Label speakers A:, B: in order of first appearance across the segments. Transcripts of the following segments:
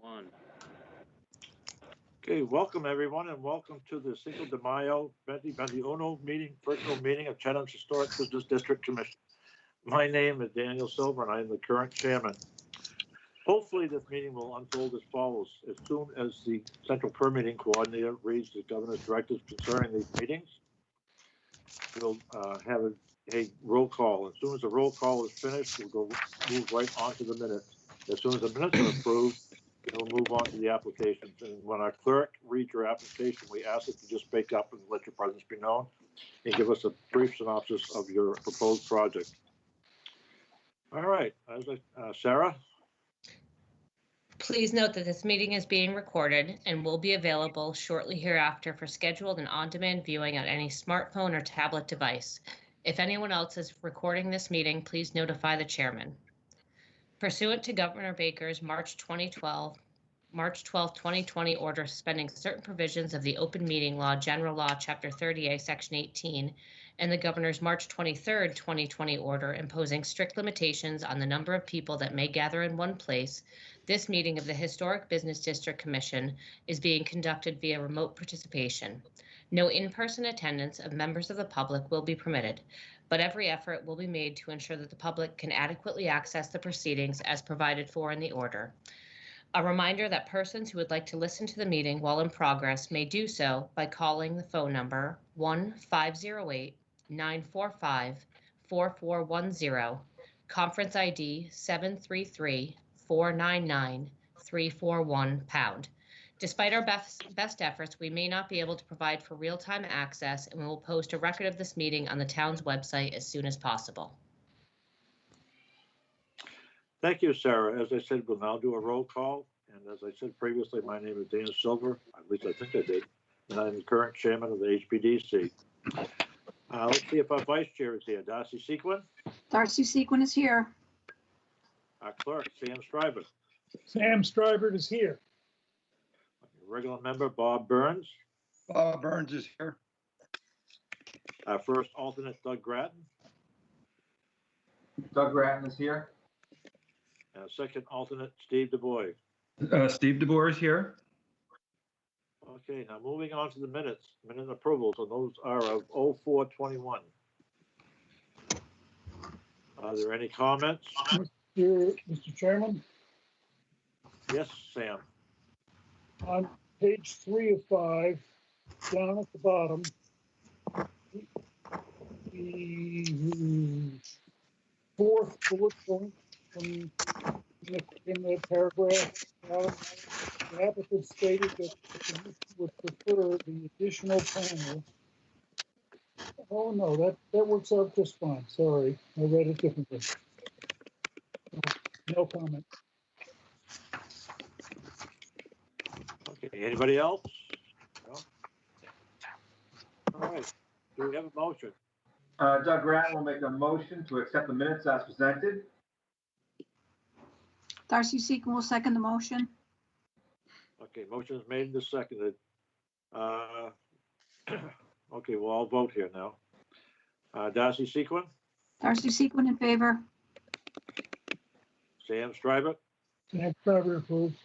A: One.
B: Okay, welcome everyone, and welcome to the Cinco de Mayo 2021 meeting, virtual meeting of Chatham's Historic Business District Commission. My name is Daniel Silver, and I am the current chairman. Hopefully, this meeting will unfold as follows. As soon as the Central Permitting Coordinator reads the governor's directives concerning these meetings, we'll have a roll call. As soon as the roll call is finished, we'll move right on to the minutes. As soon as the minutes are approved, we'll move on to the applications. And when our clerk reads your application, we ask that you just speak up and let your presence be known and give us a brief synopsis of your proposed project. All right, Sarah?
C: Please note that this meeting is being recorded and will be available shortly hereafter for scheduled and on-demand viewing on any smartphone or tablet device. If anyone else is recording this meeting, please notify the chairman. Pursuant to Governor Baker's March 12, 2020 order suspending certain provisions of the Open Meeting Law, General Law, Chapter 30A, Section 18, and the Governor's March 23, 2020 order imposing strict limitations on the number of people that may gather in one place, this meeting of the Historic Business District Commission is being conducted via remote participation. No in-person attendance of members of the public will be permitted, but every effort will be made to ensure that the public can adequately access the proceedings as provided for in the order. A reminder that persons who would like to listen to the meeting while in progress may do so by calling the phone number 1-508-945-4410, conference ID 733-499-341#. Despite our best efforts, we may not be able to provide for real-time access, and we will post a record of this meeting on the town's website as soon as possible.
B: Thank you, Sarah. As I said, we'll now do a roll call. And as I said previously, my name is Daniel Silver. At least I think I did. And I'm the current chairman of the H.B.D.C. Let's see if our vice chair is here. Darcy Sequin.
D: Darcy Sequin is here.
B: Our clerk, Sam Stryber.
E: Sam Stryber is here.
B: Regular member, Bob Burns.
F: Bob Burns is here.
B: Our first alternate, Doug Grattan.
G: Doug Grattan is here.
B: And our second alternate, Steve DuBois.
H: Steve DuBois is here.
B: Okay, now moving on to the minutes, minute approvals, and those are of 04/21. Are there any comments?
E: Mr. Chairman,
B: Yes, Sam.
E: on page 3 of 5, down at the bottom, the fourth bullet point from in the paragraph, the applicant stated that the commission would prefer the additional panel. Oh no, that works out just fine. Sorry, I read it differently. No comment.
B: Okay, anybody else? No? All right, do we have a motion?
G: Doug Grattan will make a motion to accept the minutes as presented.
D: Darcy Sequin will second the motion.
B: Okay, motion is made and seconded. Okay, we'll all vote here now. Darcy Sequin,
D: Darcy Sequin in favor.
B: Sam Stryber,
E: Sam Stryber approves.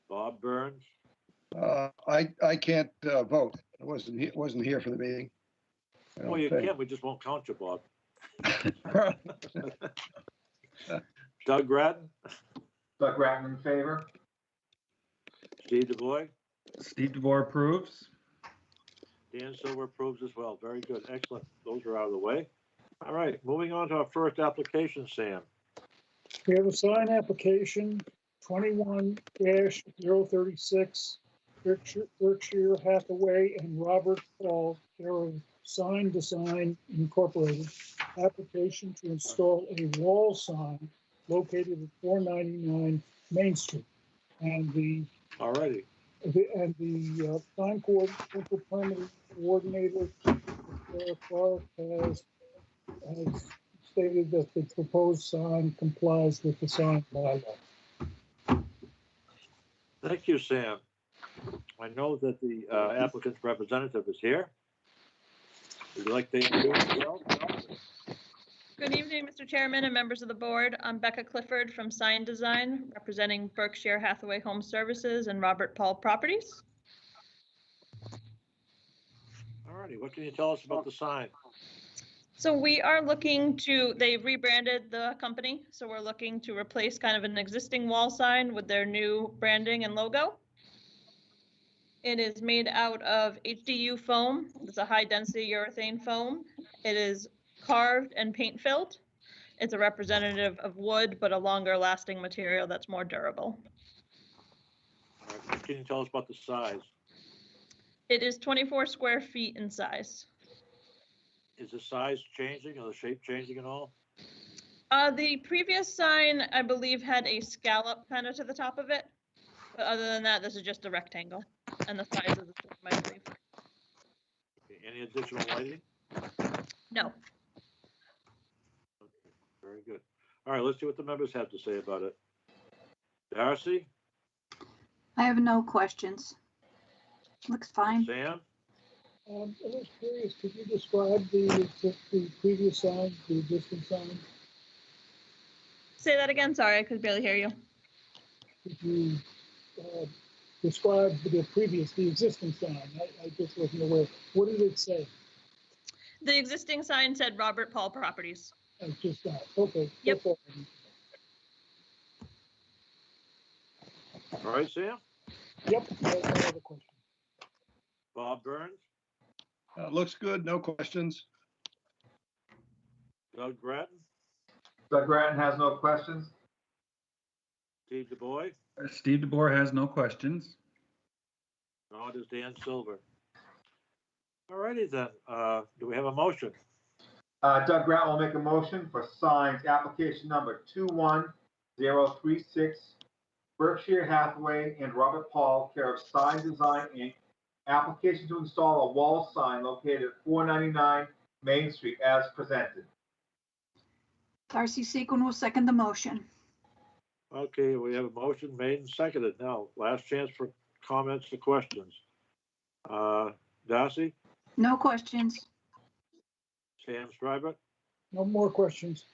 B: Bob Burns,
F: I can't vote. I wasn't here for the meeting.
B: well, you can, we just won't count you, Bob. Doug Grattan,
G: Doug Grattan in favor.
B: Steve DuBois,
H: Steve DuBois approves.
B: Dan Silver approves as well. Very good, excellent. Those are out of the way. All right, moving on to our first application, Sam.
E: We have a sign application 21-036, Berkshire Hathaway and Robert Paul, care of Sign Design Incorporated. Application to install a wall sign located at 499 Main Street. And the
B: Alrighty.
E: sign central permitting coordinator Clark has stated that the proposed sign complies with the sign bylaw.
B: Thank you, Sam. I know that the applicant's representative is here. Would you like to introduce yourself?
A: Good evening, Mr. Chairman and members of the board. I'm Becca Clifford from Sign Design, representing Berkshire Hathaway Home Services and Robert Paul Properties.
B: All righty, what can you tell us about the sign?
A: So we are looking to, they rebranded the company, so we're looking to replace kind of an existing wall sign with their new branding and logo. It is made out of HDU foam. It's a high density urethane foam. It is carved and paint filled. It's a representative of wood, but a longer lasting material that's more durable.
B: All right, what can you tell us about the size?
A: It is 24 square feet in size.
B: Is the size changing or the shape changing at all?
A: The previous sign, I believe, had a scallop kind of to the top of it. But other than that, this is just a rectangle. And the size of the same, I believe.
B: Okay, any additional lighting?
A: No.
B: Okay, very good. All right, let's see what the members have to say about it. Darcy,
D: I have no questions. Looks fine.
B: Sam,
E: I was curious, could you describe the previous sign, the existing sign?
A: Say that again. Sorry, I could barely hear you.
E: Could you describe the existing sign? I just wasn't aware. What did it say?
A: The existing sign said Robert Paul Properties.
E: I just got it. Okay.
A: Yep.
E: That's all I need.
B: all right, Sam,
E: Yep, I have no other question.
B: Bob Burns,
F: Looks good, no questions.
B: Doug Grattan,
G: Doug Grattan has no questions.
B: Steve DuBois,
H: Steve DeBoer has no questions.
B: nor does Dan Silver. All righty then, do we have a motion?
G: Doug Grattan will make a motion for signs application number 21036, Berkshire Hathaway and Robert Paul, care of Sign Design, Inc. Application to install a wall sign located at 499 Main Street as presented.
D: Darcy Sequin will second the motion.
B: Okay, we have a motion made and seconded. Now, last chance for comments or questions. Darcy,
D: No questions.
B: Sam Stryber,
E: No more questions.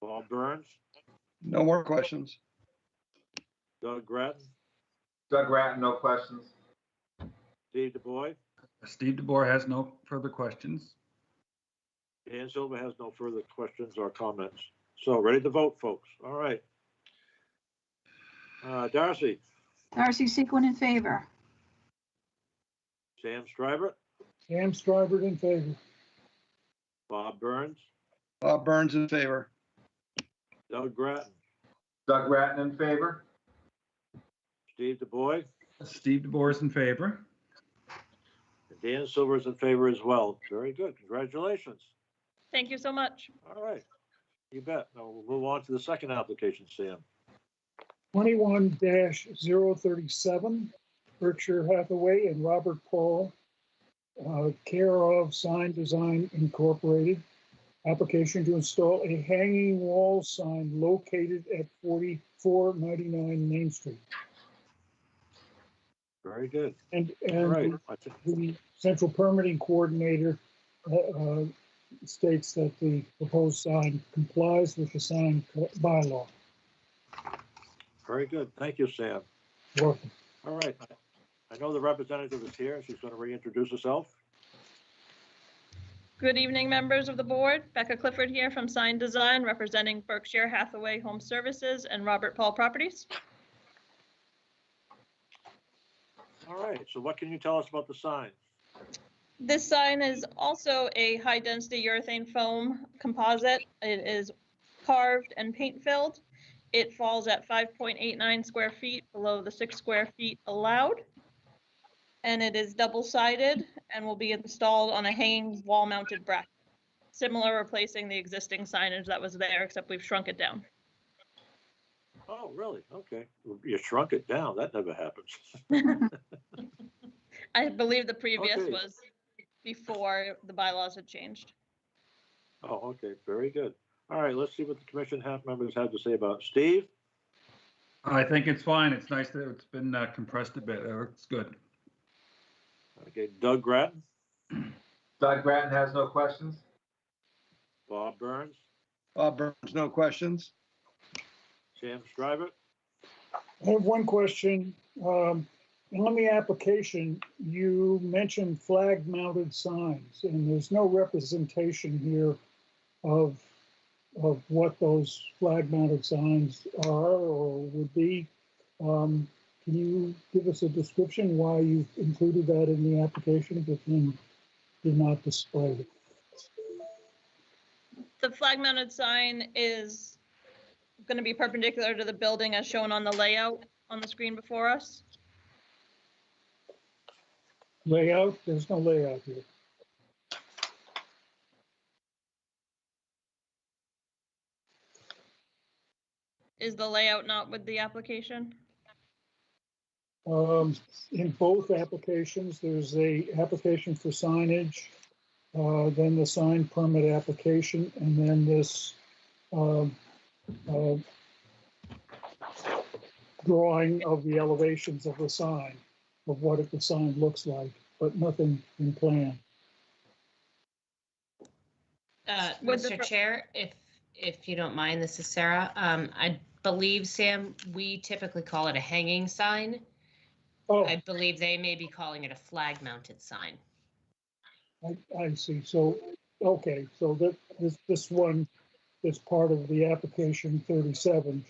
B: Bob Burns,
F: No more questions.
B: Doug Grattan,
G: Doug Grattan, no questions.
B: Steve DuBois,
H: Steve DeBoer has no further questions.
B: Dan Silver has no further questions or comments. So ready to vote, folks. All right. Darcy,
D: Darcy Sequin in favor.
B: Sam Stryber,
E: Sam Stryber in favor.
B: Bob Burns,
F: Bob Burns in favor.
B: Doug Grattan,
G: Doug Grattan in favor.
B: Steve DuBois,
H: Steve DeBoer is in favor.
B: and Dan Silver is in favor as well. Very good. Congratulations.
A: Thank you so much.
B: All right. You bet. Now we'll move on to the second application, Sam.
E: 21-037, Berkshire Hathaway and Robert Paul, care of Sign Design Incorporated. Application to install a hanging wall sign located at 4499 Main Street.
B: Very good.
E: And
B: All right.
E: the central permitting coordinator states that the proposed sign complies with the sign bylaw.
B: Very good. Thank you, Sam.
E: Welcome.
B: All right. I know the representative is here. She's going to reintroduce herself.
A: Good evening, members of the board. Becca Clifford here from Sign Design, representing Berkshire Hathaway Home Services and Robert Paul Properties.
B: All right. So what can you tell us about the sign?
A: This sign is also a high-density urethane foam composite. It is carved and paint-filled. It falls at 5.89 square feet below the 6 square feet allowed. And it is double-sided and will be installed on a hanging wall-mounted bracket, similar replacing the existing signage that was there, except we've shrunk it down.
B: Oh, really? Okay. You shrunk it down. That never happens.
A: I believe the previous
B: Okay.
A: was before the bylaws had changed.
B: Oh, okay. Very good. All right. Let's see what the commission members have to say about it. Steve?
H: I think it's fine. It's nice that it's been compressed a bit. It's good.
B: Okay. Doug Grattan,
G: Doug Grattan has no questions.
B: Bob Burns,
F: Bob Burns, no questions.
B: Sam Stryver,
E: I have one question. On the application, you mentioned flag-mounted signs, and there's no representation here of what those flag-mounted signs are or would be. Can you give us a description why you included that in the application, but then did not display it?
A: The flag-mounted sign is going to be perpendicular to the building as shown on the layout on the screen before us.
E: Layout? There's no layout here.
A: Is the layout not with the application?
E: In both applications, there's a application for signage, then the sign permit application, and then this drawing of the elevations of the sign, of what the sign looks like, but nothing in plan.
A: With the
C: Mr.
A: fir-
C: Chair, if you don't mind, this is Sarah. I believe, Sam, we typically call it a hanging sign.
E: Oh,
C: I believe they may be calling it a flag-mounted sign.
E: I see. So, okay, so this one, this part of the application 37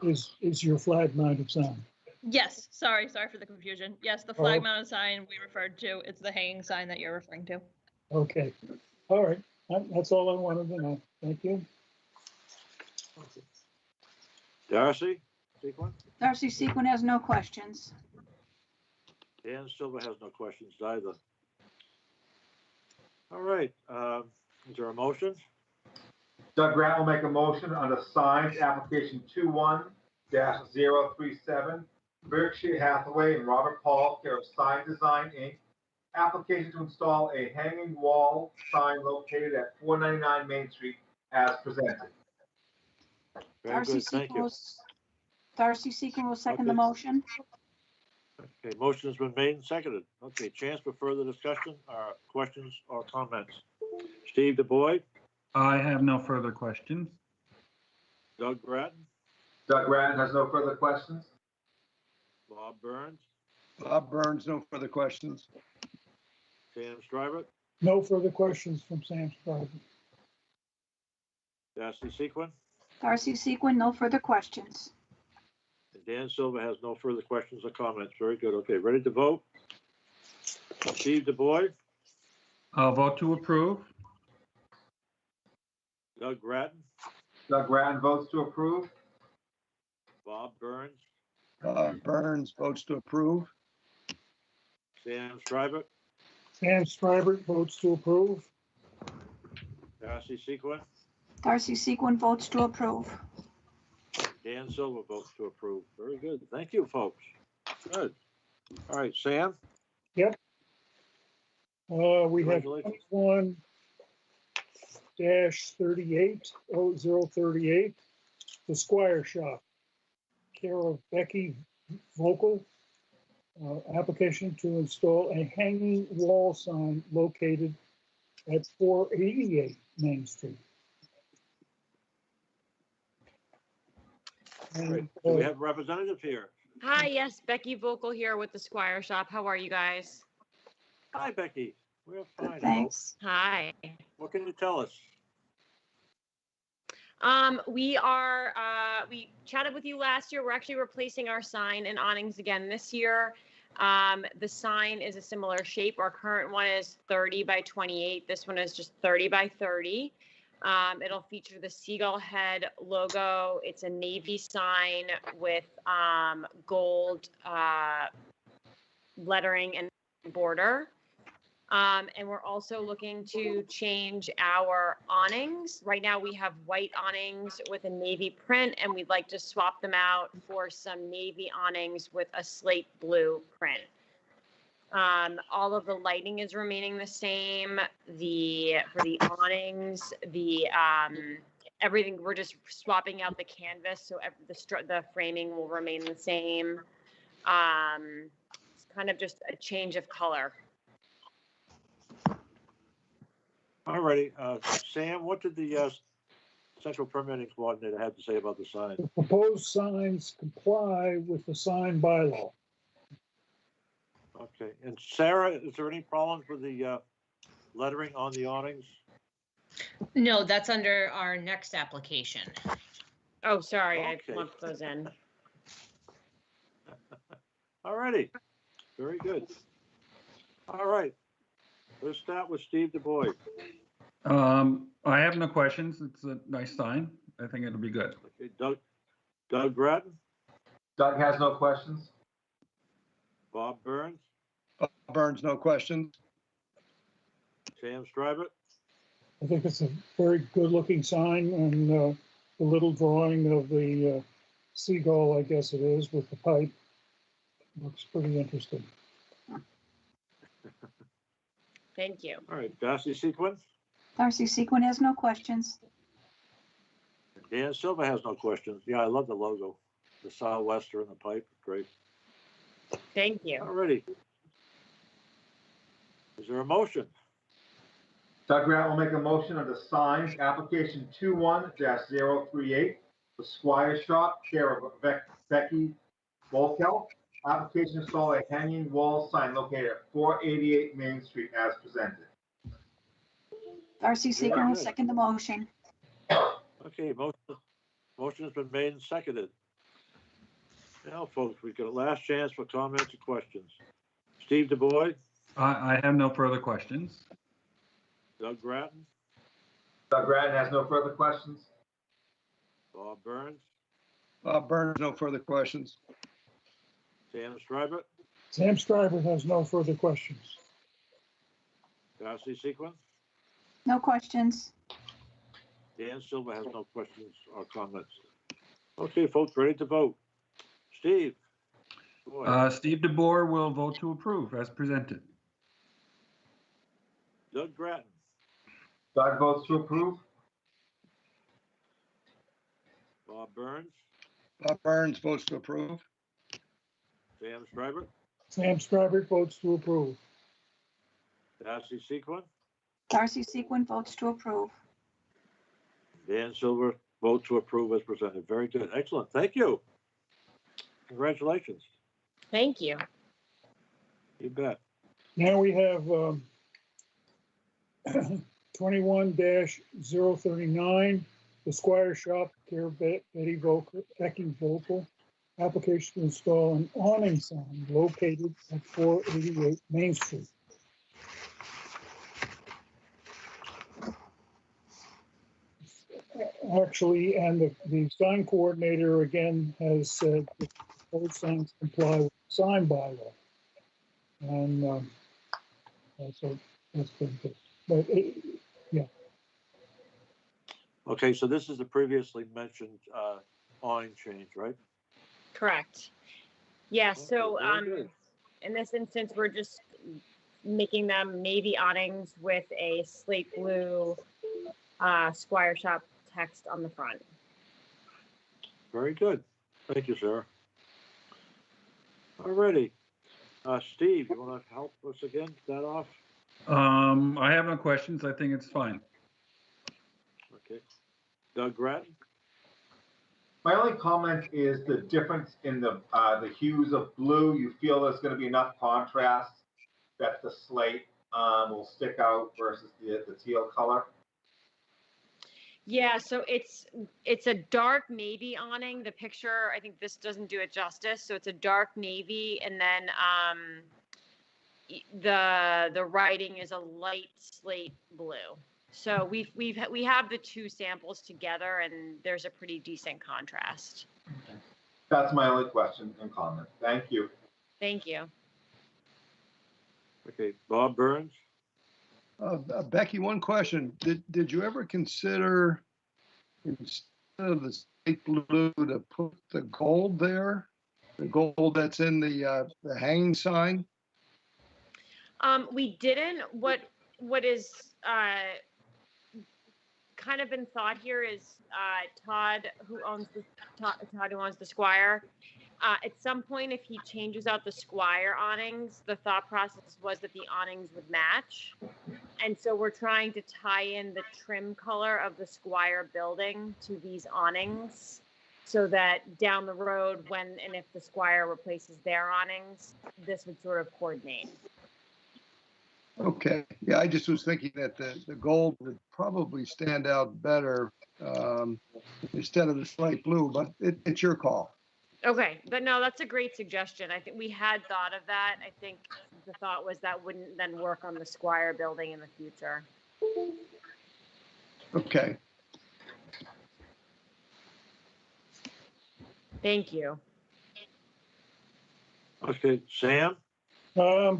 E: is your flag mounted sign.
A: Yes, sorry for the confusion. Yes, the flag-mounted sign we referred to, it's the hanging sign that you're referring to.
E: Okay, all right. That's all I wanted to know. Thank you.
B: Darcy Sequin,
D: Darcy Sequin has no questions.
B: Dan Silver has no questions either. All right, is there a motion?
G: Doug Grant will make a motion on the signs application 21-037, Berkshire Hathaway and Robert Paul, care of Sign Design, Inc. Application to install a hanging wall sign located at 499 Main Street as presented.
B: Very good, thank you.
D: Darcy Sequin will second the
B: Okay.
D: motion.
B: Okay, motion has been made and seconded. Okay, chance for further discussion, questions or comments. Steve DuBois,
H: I have no further questions.
B: Doug Grattan,
G: Doug Grant has no further questions.
B: Bob Burns,
F: Bob Burns, no further questions.
B: Sam Stryver,
E: No further questions from Sam Stryver.
B: Darcy Sequin,
D: Darcy Sequin, no further questions.
B: and Dan Silver has no further questions or comments. Very good. Okay, ready to vote? Steve DuBois,
H: I'll vote to approve.
B: Doug Grattan,
G: Doug Grant votes to approve.
B: Bob Burns,
F: Bob Burns votes to approve.
B: Sam Stryver,
E: Sam Stryver votes to approve.
B: Darcy Sequin,
D: Darcy Sequin votes to approve.
B: Dan Silver votes to approve. Very good. Thank you, folks. Good. All right, Sam?
E: We have
B: Congratulations.
E: 21-38, the Squire Shop, care of Becky Vocal. Application to install a hanging wall sign located at 488 Main Street. And,
B: Great. Do we have a representative here?
I: Hi, yes, Becky Vocal here with the Squire Shop. How are you guys?
B: Hi, Becky. We're fine. I hope.
D: Thanks.
I: Hi.
B: What can you tell us?
I: We chatted with you last year. We're actually replacing our sign and awnings again this year. The sign is a similar shape. Our current one is 30 by 28. This one is just 30 by 30. It'll feature the seagull head logo. It's a navy sign with gold lettering and border. And we're also looking to change our awnings. Right now we have white awnings with a navy print, and we'd like to swap them out for some navy awnings with a slate blue print. All of the lighting is remaining the same. For the awnings, everything, we're just swapping out the canvas, so the framing will remain the same. It's kind of just a change of color.
B: All righty. Sam, what did the Central Permitting Coordinator have to say about the sign?
E: The proposed signs comply with the sign bylaw.
B: Okay. And Sarah, is there any problems with the lettering on the awnings?
C: No, that's under our next application.
I: Oh, sorry,
B: Okay.
I: I lumped those in.
B: All righty. Very good. All right. Let's start with Steve Du Bois.
H: I have no questions. It's a nice sign. I think it'll be good.
B: Okay. Doug Grattan,
G: Doug has no questions.
B: Bob Burns,
F: Bob Burns, no questions.
B: Sam Strivett,
E: I think it's a very good-looking sign, and the little drawing of the seagull, I guess it is, with the pipe, looks pretty interesting.
I: Thank you.
B: all right, Darcy Sequin,
D: Darcy Sequin has no questions.
B: Dan Silva has no questions. Yeah, I love the logo, the sou'wester and the pipe, great.
I: Thank you.
B: All righty. Is there a motion?
G: Doug Grant will make a motion under signs, application 21-038, the Squire Shop, care of Becky Volkel. Application to install a hanging wall sign located at 488 Main Street as presented.
D: Darcy Sequin will
B: good.
D: second the motion.
B: Okay, motion has been made and seconded. Now, folks, we get a last chance for comments or questions. Steve Du Bois,
H: I have no further questions.
B: Doug Grattan,
G: Doug Grant has no further questions.
B: Bob Burns,
F: Bob Burns, no further questions.
B: Sam Strivett,
E: Sam Stryver has no further questions.
B: Darcy Sequin,
D: No questions.
B: Dan Silva has no questions or comments. Okay, folks, ready to vote. Steve. Boy,
H: Steve DeBoer will vote to approve as presented.
B: Doug Grattan,
G: Doug votes to approve.
B: Bob Burns,
F: Bob Burns votes to approve.
B: Sam Strivett,
E: Sam Stryver votes to approve.
B: Darcy Sequin,
D: Darcy Sequin votes to approve.
B: Dan Silver vote to approve as presented. Very good. Excellent. Thank you. Congratulations.
I: Thank you.
B: You bet.
E: Now we have 21-039, the Squire Shop, care of Becky Volkel. Application to install an awning sign located at 488 Main Street. Actually, and the sign coordinator again has said that both signs comply with the sign bylaw. And that's been good. But
B: Okay, so this is the previously mentioned awning change, right?
I: Correct. Yeah, so
B: Okay, very good.
I: in this instance, we're just making them navy awnings with a slate blue Squire Shop text on the front.
B: Very good. Thank you, Sarah. All righty. Steve, you want to help us again, get that off?
H: I have no questions. I think it's fine.
B: Okay. Doug Grattan?
G: My only comment is the difference in the hues of blue. You feel there's going to be enough contrast that the slate will stick out versus the teal color.
I: Yeah, so it's a dark navy awning. The picture, I think this doesn't do it justice. So it's a dark navy, and then the writing is a light slate blue. So we have the two samples together, and there's a pretty decent contrast.
G: That's my only question and comment. Thank you.
I: Thank you.
B: Okay, Bob Burns?
F: Becky, one question. Did you ever consider, instead of the slate blue, to put the gold there? The gold that's in the hanging sign?
I: We didn't. What is kind of been thought here is Todd, who owns the Squire. At some point, if he changes out the Squire awnings, the thought process was that the awnings would match. And so we're trying to tie in the trim color of the Squire building to these awnings so that down the road, when and if the Squire replaces their awnings, this would sort of coordinate.
F: Okay, yeah, I just was thinking that the gold would probably stand out better instead of the light blue, but it's your call.
I: Okay, but no, that's a great suggestion. I think we had thought of that. I think the thought was that wouldn't then work on the Squire building in the future.
F: Okay,
I: Thank you.
B: Okay, Sam?
E: I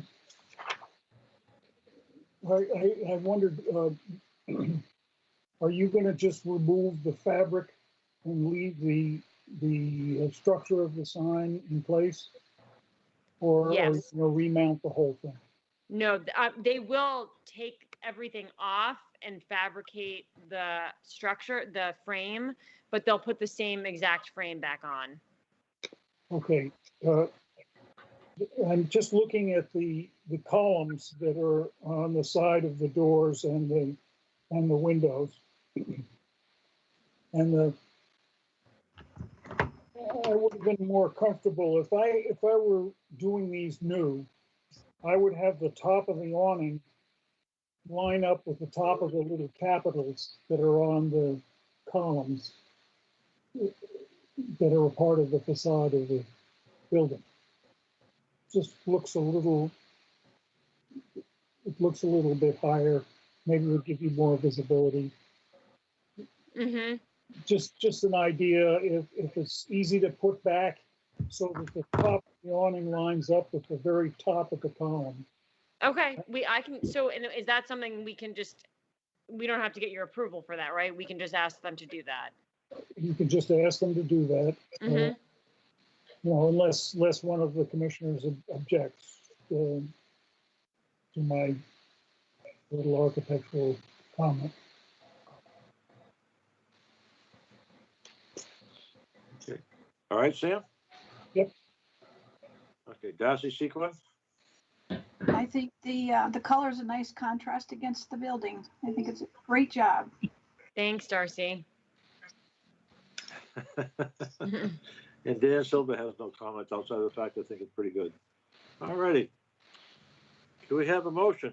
E: wondered, are you gonna just remove the fabric and leave the structure of the sign in place? Or are you
I: Yes.
E: gonna remount the whole thing?
I: No, they will take everything off and fabricate the structure, the frame, but they'll put the same exact frame back on.
E: Okay, I'm just looking at the columns that are on the side of the doors and the windows. And I would have been more comfortable if I were doing these new, I would have the top of the awning line up with the top of the little capitals that are on the columns that are a part of the facade of the building. Just looks a little, it looks a little bit higher. Maybe it would give you more visibility.
I: Mm-hmm.
E: Just an idea, if it's easy to put back so that the top of the awning lines up with the very top of the column.
I: Okay, so and is that something we can just, we don't have to get your approval for that, right? We can just ask them to do that.
E: You can just ask them to do that.
I: Mm-hmm.
E: You know, unless one of the commissioners objects to my little architectural comment.
B: Okay. All right, Sam?
E: Yep.
B: Okay, Darcy Sequin?
D: I think the color is a nice contrast against the building. I think it's a great job.
I: Thanks, Darcy.
B: And Dan Silver has no comments outside of the fact I think it's pretty good. All righty. Do we have a motion?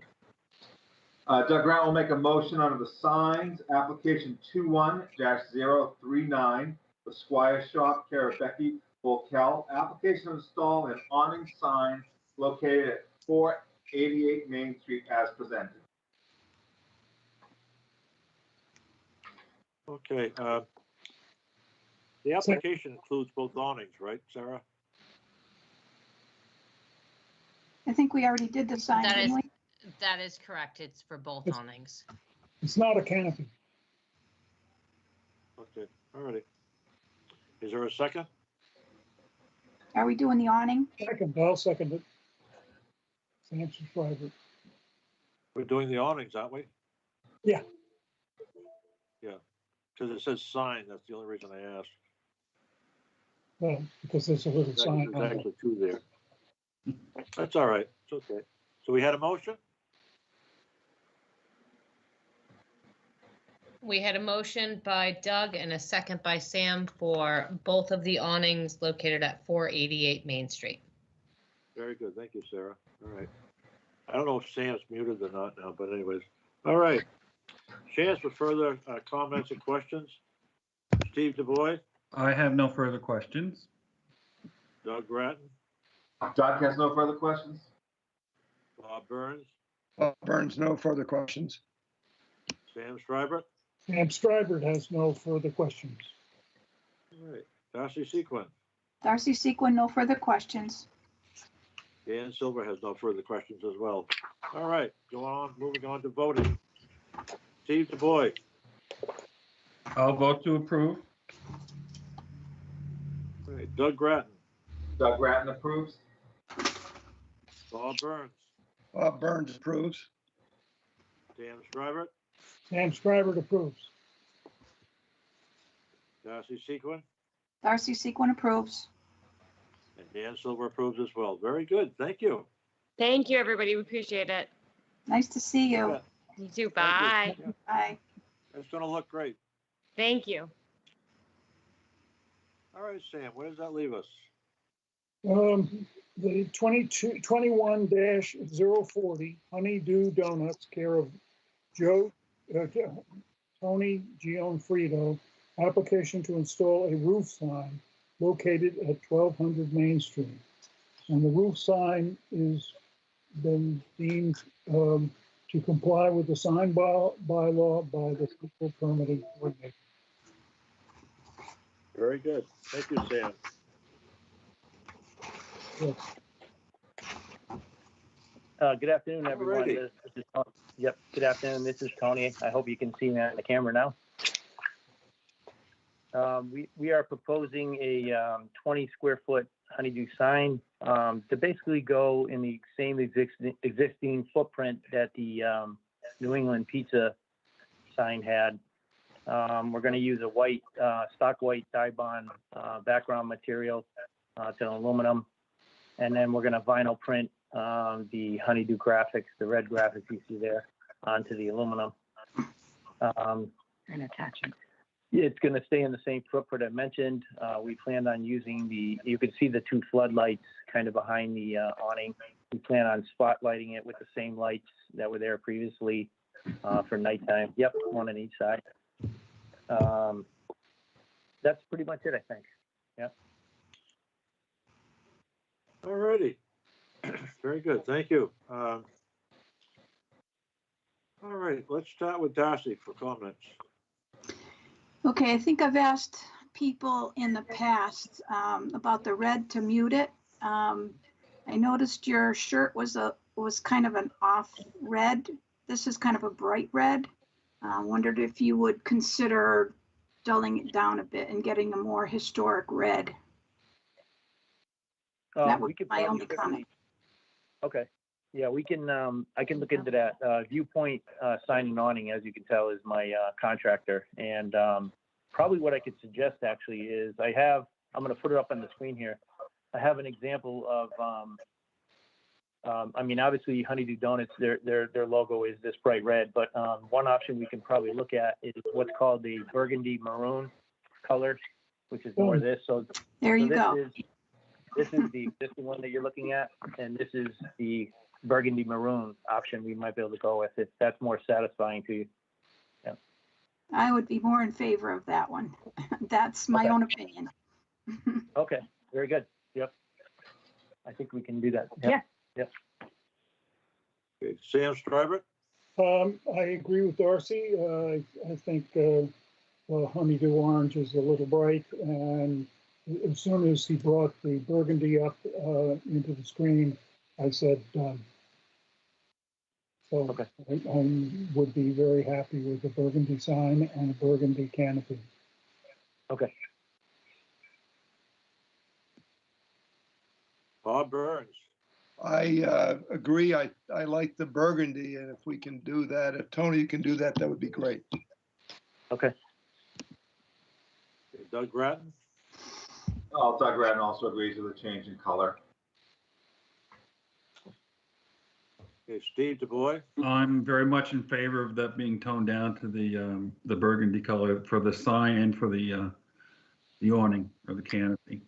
G: Doug Grant will make a motion under the signs, application 21-039, the Squire Shop, care of Becky Volkel. Application to install an awning sign located at 488 Main Street as presented.
B: Okay, the application includes both awnings, right, Sarah?
D: I think we already did the sign,
C: That is,
D: didn't we?
C: that is correct. It's for both
E: It's-
C: awnings.
E: It's not a canopy.
B: Okay, all righty. Is there a second?
D: Are we doing the awning?
E: Second, I'll second it. Sam Schreiber.
B: We're doing the awnings, aren't we?
E: Yeah.
B: Yeah, because it says sign, that's the only reason I asked.
E: Well, because there's a little
B: There's
E: sign on it.
B: actually two there. That's all right, it's okay. So we had a motion?
C: We had a motion by Doug and a second by Sam for both of the awnings located at 488 Main Street.
B: Very good, thank you, Sarah. All right. I don't know if Sam's muted or not now, but anyways. All right. Chance for further comments and questions? Steve DuBois,
H: I have no further questions.
B: Doug Grattan,
G: Doug has no further questions.
B: Bob Burns,
F: Bob Burns, no further questions.
B: Sam Schreiber.
E: Sam Schreiber has no further questions.
B: All right. Darcy Sequin.
D: Darcy Sequin, no further questions.
B: Dan Silver has no further questions as well. All right, moving on to voting. Steve DuBois,
H: I'll vote to approve.
B: all right, Doug Grattan,
G: Doug Grattan approves.
B: Bob Burns,
F: Bob Burns approves.
B: Dan Schreiber,
E: Sam Schreiber approves.
B: Darcy Sequin,
D: Darcy Sequin approves.
B: and Dan Silver approves as well. Very good, thank you.
I: Thank you, everybody. We appreciate it.
D: Nice to see you.
I: You too.
B: Thank you.
I: Bye.
B: Yeah,
D: Bye.
B: it's gonna look great.
I: Thank you.
B: All right, Sam, where does that leave us?
E: The 21-040 Honeydew Donuts, care of Joe, Tony Gianfrido, application to install a roof sign located at 1200 Main Street. And the roof sign is been deemed to comply with the sign bylaw by the local permitting coordinator.
B: Very good. Thank you, Sam.
E: Yes.
J: Good afternoon, everyone.
B: Alrighty.
J: This is Tony. Yep, good afternoon. This is Tony. I hope you can see me on the camera now. We are proposing a 20 square foot honeydew sign to basically go in the same existing footprint that the New England pizza sign had. We're going to use a white, stock white Dibond background material. It's an aluminum. And then we're going to vinyl print the honeydew graphics, the red graphics you see there, onto the aluminum.
K: And attaching.
J: It's going to stay in the same footprint I mentioned. We planned on using you can see the two floodlights kind of behind the awning. We plan on spotlighting it with the same lights that were there previously for nighttime. Yep, one on each side. That's pretty much it, I think. Yep.
B: All righty. Very good. Thank you. All right, let's start with Darcy for comments.
D: Okay, I think I've asked people in the past about the red to mute it. I noticed your shirt was kind of an off red. This is kind of a bright red. Wondered if you would consider dulling it down a bit and getting a more historic red. That was my only comment.
J: Okay. Yeah, we can. I can look into that. Viewpoint Sign and Awning, as you can tell, is my contractor, and probably what I could suggest actually is I'm going to put it up on the screen here. I have an example of. I mean, obviously, Honeydew Donuts, their logo is this bright red, but one option we can probably look at is what's called the burgundy maroon color, which is more this. So
D: there you go.
J: This is the existing one that you're looking at, and this is the burgundy maroon option we might be able to go with if that's more satisfying to you. Yeah.
D: I would be more in favor of that one. That's my own opinion.
J: Okay, very good. Yep. I think we can do that. Yep.
D: Yeah.
J: Yep.
B: Okay, Sam Strybert?
E: I agree with Darcy. I think honeydew orange is a little bright, and as soon as he brought the burgundy up into the screen, I said done. So
J: okay.
E: I would be very happy with a burgundy sign and a burgundy canopy.
J: Okay.
B: Bob Burns?
F: I agree. I like the burgundy, and if we can do that, if Tony can do that, that would be great.
J: Okay.
B: Doug Grattan?
G: Oh, Doug Radden also agrees with the change in color.
B: Okay, Steve DuBois?
H: I'm very much in favor of that being toned down to the burgundy color for the sign and for the awning or the canopy.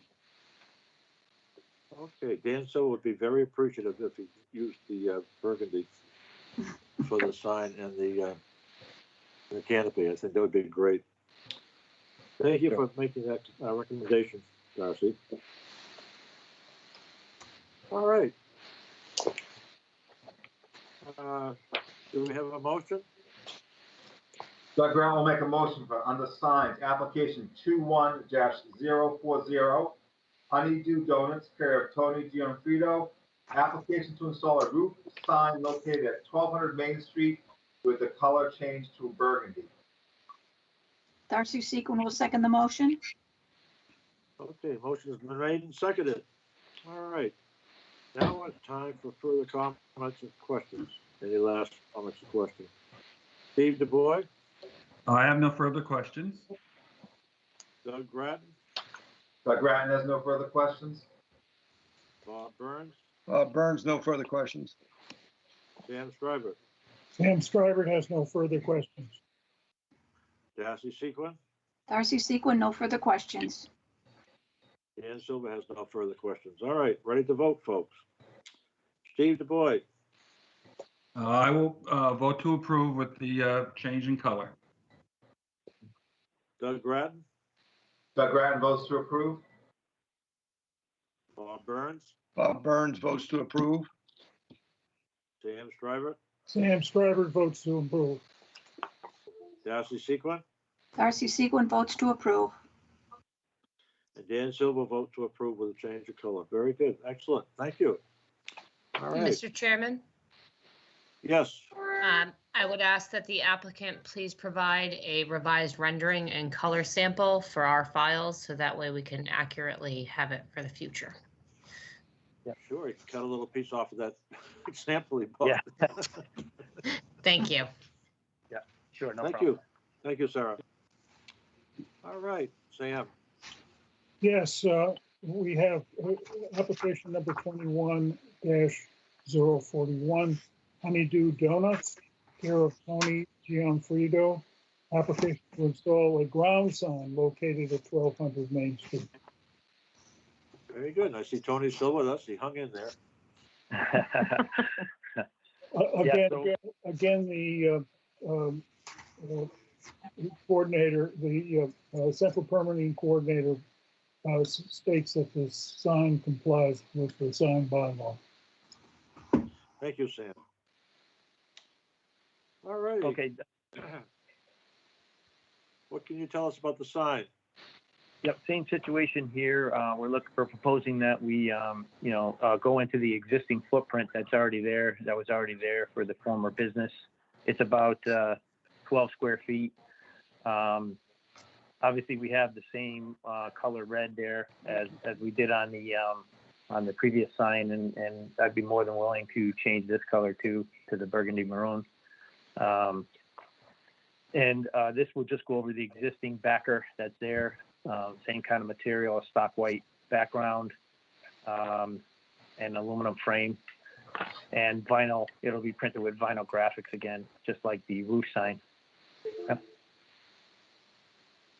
B: Okay, Dan Silver would be very appreciative if he used the burgundy for the sign and the canopy. I think that would be great. Thank you for making that recommendation, Darcy. All right. Do we have a motion?
G: Doug Grant will make a motion for under signs, application 21-040, Honeydew Donuts, care of Tony Gianfrido, application to install a roof sign located at 1200 Main Street with the color changed to burgundy.
D: Darcy Sequin will second the motion.
B: Okay, motion has been made and seconded. All right. Now it's time for further comments and questions. Any last comments or questions? Steve DuBois?
H: I have no further questions.
B: Doug Grattan?
G: Doug Grattan has no further questions.
B: Bob Burns?
F: Burns, no further questions.
B: Sam Strybert?
E: Sam Stryver has no further questions.
B: Darcy Sequin,
D: Darcy Sequin, no further questions.
B: Dan Silver has no further questions. All right, ready to vote, folks. Steve DuBois,
H: I will vote to approve with the change in color.
B: Doug Grattan,
G: Doug Grattan votes to approve.
B: Bob Burns,
F: Bob Burns votes to approve.
B: Sam Stryver,
E: Sam Stryver votes to approve.
B: Darcy Sequin,
D: Darcy Sequin votes to approve.
B: and Dan Silver vote to approve with a change of color. Very good. Excellent. Thank you. All right.
C: Mr. Chairman,
B: Yes.
C: I would ask that the applicant please provide a revised rendering and color sample for our files, so that way we can accurately have it for the future.
B: Sure. You can cut a little piece off of that sample. Bob.
J: Yeah.
C: Thank you.
J: Sure, no
B: Thank
J: problem.
B: you. Thank you, Sarah. All right, Sam.
E: Yes, we have application number 21-041, Honeydew Donuts, care of Tony Gianfrido. Application to install a ground sign located at 1200 Main Street.
B: Very good. I see Tony's still with us. He hung in there.
E: Again, the coordinator, the central permitting coordinator states that the sign complies with the sign bylaw.
B: Thank you, Sam. All right.
J: Okay.
B: What can you tell us about the sign?
J: Yep, same situation here. We're proposing that we, go into the existing footprint that's already there, that was already there for the former business. It's about 12 square feet. Obviously, we have the same color red there as we did on the previous sign, and I'd be more than willing to change this color to the burgundy maroon. This will just go over the existing backer that's there. Same kind of material, a stock white background, and aluminum frame, and vinyl. It'll be printed with vinyl graphics again, just like the roof sign. Yep.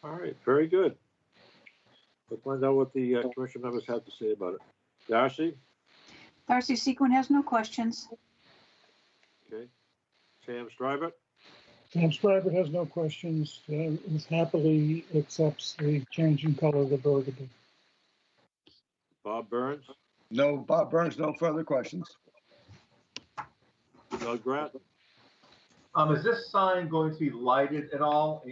B: All right, very good. Let's find out what the commission members have to say about it. Darcy?
D: Darcy Sequin has no questions.
B: Okay. Sam Stryver?
E: Sam Stryver has no questions, and happily accepts the change in color of the burgundy.
B: Bob Burns?
F: No, Bob Burns, no further questions.
B: Doug Grattan?
G: Is this sign going to be lighted at all?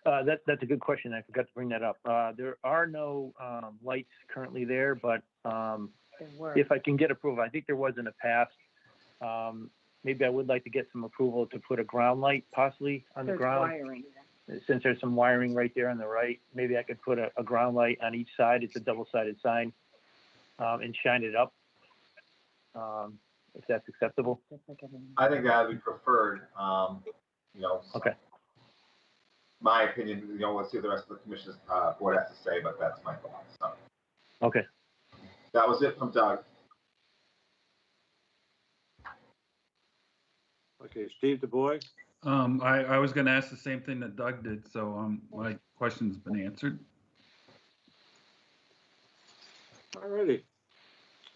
J: That's a good question. I forgot to bring that up. There are no lights currently there, but if I can get approval, I think there was in the past. Maybe I would like to get some approval to put a ground light possibly on the ground.
K: Wiring.
J: Since there's some wiring right there on the right, maybe I could put a ground light on each side. It's a double-sided sign, and shine it up, if that's acceptable.
G: I think that would be preferred.
J: Okay.
G: My opinion, let's see what the rest of the commission's board has to say, but that's my thought. So
J: Okay.
G: that was it from Doug.
B: Okay, Steve DuBois?
H: I was going to ask the same thing that Doug did, so my question's been answered.
B: All righty.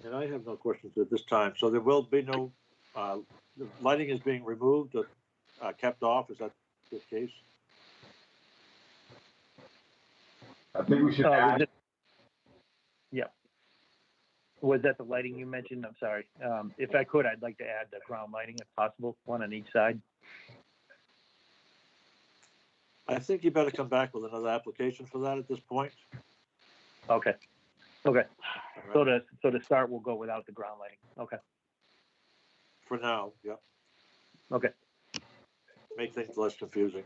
B: And I have no questions at this time. So there will be no, the lighting is being removed, kept off. Is that the case?
G: I think we should add.
J: Yeah. Was that the lighting you mentioned? I'm sorry. If I could, I'd like to add the ground lighting if possible, one on each side.
B: I think you better come back with another application for that at this point.
J: Okay. Okay.
B: All right.
J: So to start, we'll go without the ground lighting. Okay.
B: For now, yep.
J: Okay.
B: Make things less confusing.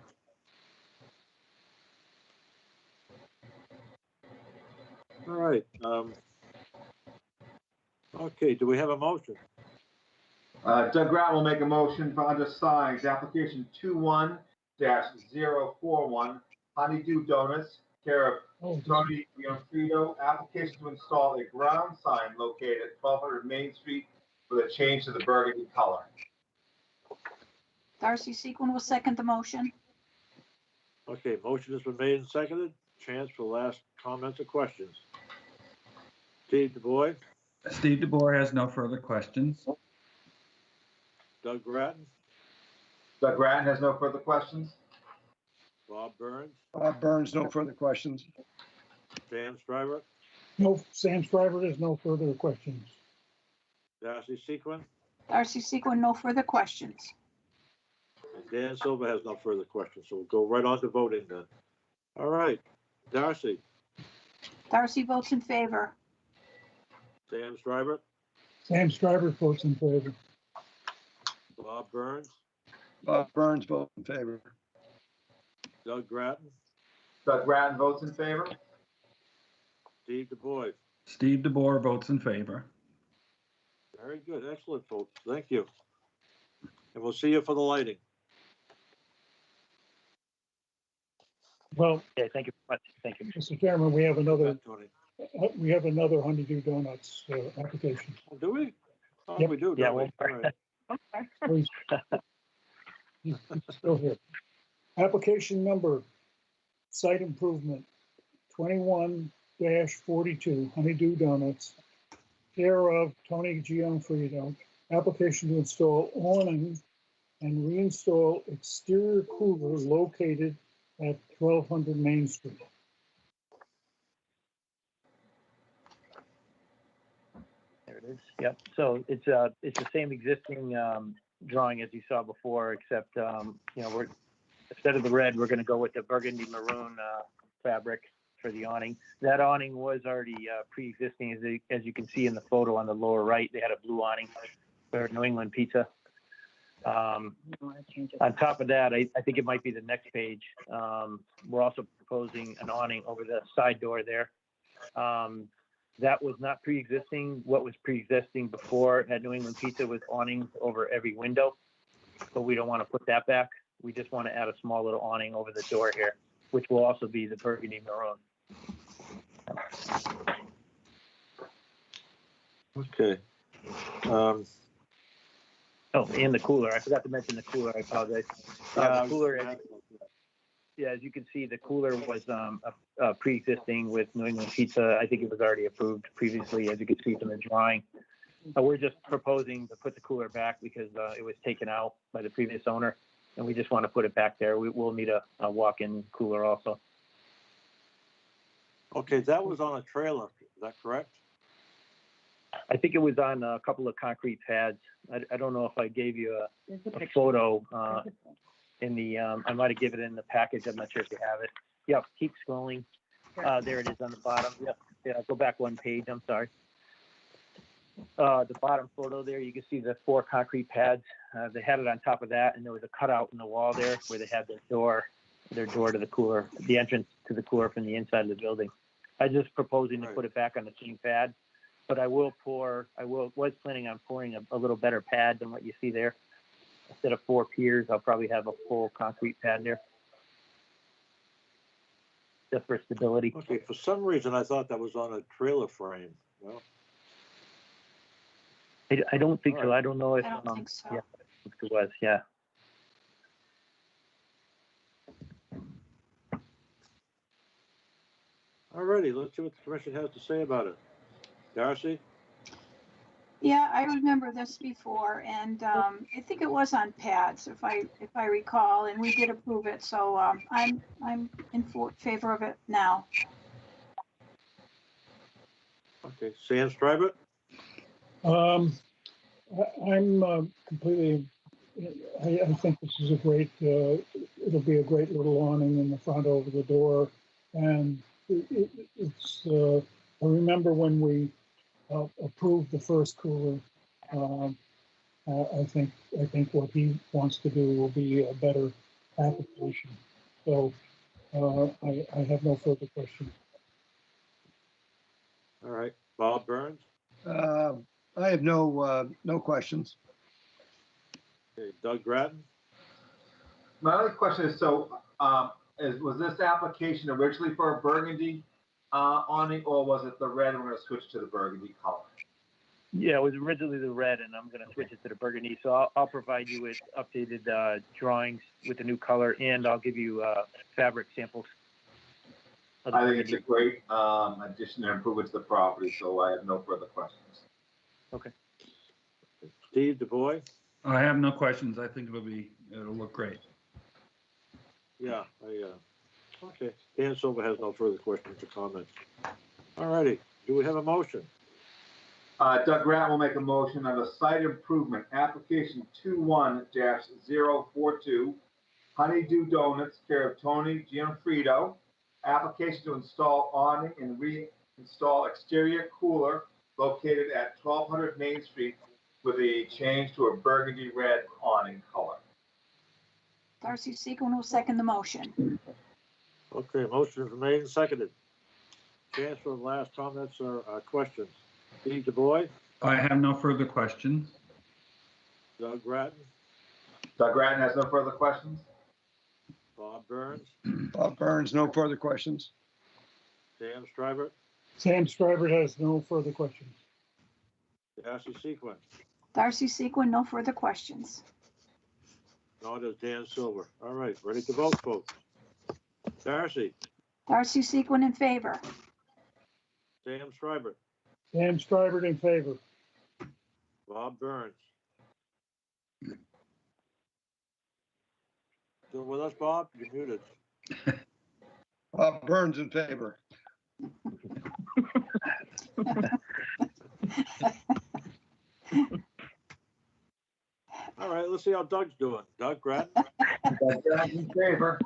B: All right. Okay, do we have a motion?
G: Doug Grattan will make a motion for under signs, application 21-041, Honeydew Donuts, care of Tony Gianfrido, application to install a ground sign located at 1200 Main Street with a change to the burgundy color.
D: Darcy Sequin will second the motion.
B: Okay, motion has been made and seconded. Chance for last comments or questions. Steve DuBois,
H: Steve DeBoer has no further questions.
B: Doug Grattan,
G: Doug Grattan has no further questions.
B: Bob Burns,
F: Bob Burns, no further questions.
B: Sam Stryver,
E: No, Sam Stryver has no further questions.
B: Darcy Sequin,
D: Darcy Sequin, no further questions.
B: and Dan Silver has no further questions. So we'll go right on to voting then. All right, Darcy,
D: Darcy votes in favor.
B: Sam Stryver,
E: Sam Stryver votes in favor.
B: Bob Burns,
F: Bob Burns votes in favor.
B: Doug Grattan,
G: Doug Grattan votes in favor.
B: Steve DuBois.
H: Steve DeBoer votes in favor.
B: Very good, excellent, folks. Thank you. And we'll see you for the lighting.
E: Well,
J: Okay, thank you very much. Thank you.
E: Mr. Chairman, we have another
B: Tony.
E: Honeydew Donuts application.
B: Oh, do we? Oh,
E: Yep.
B: we do,
J: Yeah,
B: don't we?
J: well,
B: All right.
E: Please. He's still here. Application number, site improvement, 21-42 Honeydew Donuts, care of Tony Gianfrido. Application to install awning and reinstall exterior cooler located at 1200 Main Street.
J: There it is. Yep. So it's the same existing drawing as you saw before, except we're instead of the red, we're going to go with the burgundy maroon fabric for the awning. That awning was already pre-existing, as you can see in the photo on the lower right. They had a blue awning for New England Pizza. On top of that, I think it might be the next page. We're also proposing an awning over the side door there. That was not pre-existing. What was pre-existing before at New England Pizza was awnings over every window, but we don't want to put that back. We just want to add a small little awning over the door here, which will also be the burgundy maroon.
B: Okay.
J: Oh, and the cooler. I forgot to mention the cooler. I apologize. Cooler. As you can see, the cooler was pre-existing with New England Pizza. I think it was already approved previously, as you can see from the drawing. We're just proposing to put the cooler back because it was taken out by the previous owner, and we just want to put it back there. We'll need a walk-in cooler also.
B: Okay, that was on a trailer, is that correct?
J: I think it was on a couple of concrete pads. I don't know if I gave you a photo in the, I might have given it in the package. I'm not sure if you have it. Yep, keep scrolling. There it is on the bottom. Yep. Yeah, go back one page. I'm sorry. The bottom photo there, you can see the 4 concrete pads. They had it on top of that, and there was a cutout in the wall there where they had their door to the cooler, the entrance to the cooler from the inside of the building. I just proposing to put it back on the same pad, but was planning on pouring a little better pad than what you see there. Instead of 4 piers, I'll probably have a full concrete pad there, just for stability.
B: Okay, for some reason I thought that was on a trailer frame. Well,
J: I don't think so. I don't know if.
D: I don't think so.
J: Yeah, I think it was. Yeah.
B: all righty, let's see what the commission has to say about it. Darcy?
D: Yeah, I remember this before, and I think it was on pads, if I recall, and we did approve it. So I'm in favor of it now.
B: Okay, Sam Stryver?
E: I'm completely, I think this is a great, it'll be a great little awning in the front over the door. And it's, I remember when we approved the first cooler, I think what he wants to do will be a better application. So I have no further questions.
B: All right, Bob Burns?
F: I have no questions.
B: Okay, Doug Grattan?
G: My other question is, was this application originally for a burgundy awning, or was it the red and we're going to switch to the burgundy color?
J: Yeah, it was originally the red, and I'm gonna switch it to the burgundy. So I'll provide you with updated drawings with the new color, and I'll give you fabric samples. of the
G: I think it's a
J: burgundy.
G: great addition and improvement to the property, so I have no further questions.
J: Okay.
B: Steve DuBois?
H: I have no questions. I think it'll look great.
B: Yeah, okay. Dan Silva has no further questions or comments. All righty, do we have a motion?
G: Doug Grant will make a motion on the site improvement, application 21-042, Honeydew Donuts, care of Tony Gianfrido. Application to install awning and reinstall exterior cooler located at 1200 Main Street with a change to a burgundy red awning color.
D: Darcy Sequin will second the motion.
B: Okay, motion is made and seconded. Chance for last comments or questions. Steve DuBois?
H: I have no further questions.
B: Doug Grattan?
G: Doug Grant has no further questions.
B: Bob Burns?
F: Bob Burns, no further questions.
B: Sam Strybert?
E: Sam Stryber has no further questions.
B: Darcy Sequin?
D: Darcy Sequin, no further questions.
B: Nor does Dan Silver. All right, ready to vote, folks. Darcy?
D: Darcy Sequin in favor.
B: Sam Strybert?
E: Sam Stryber in favor.
B: Bob Burns? Still with us, Bob? You're muted.
F: Bob Burns in favor.
B: All right, let's see how Doug's doing. Doug Grattan?
G: Doug Grant in favor.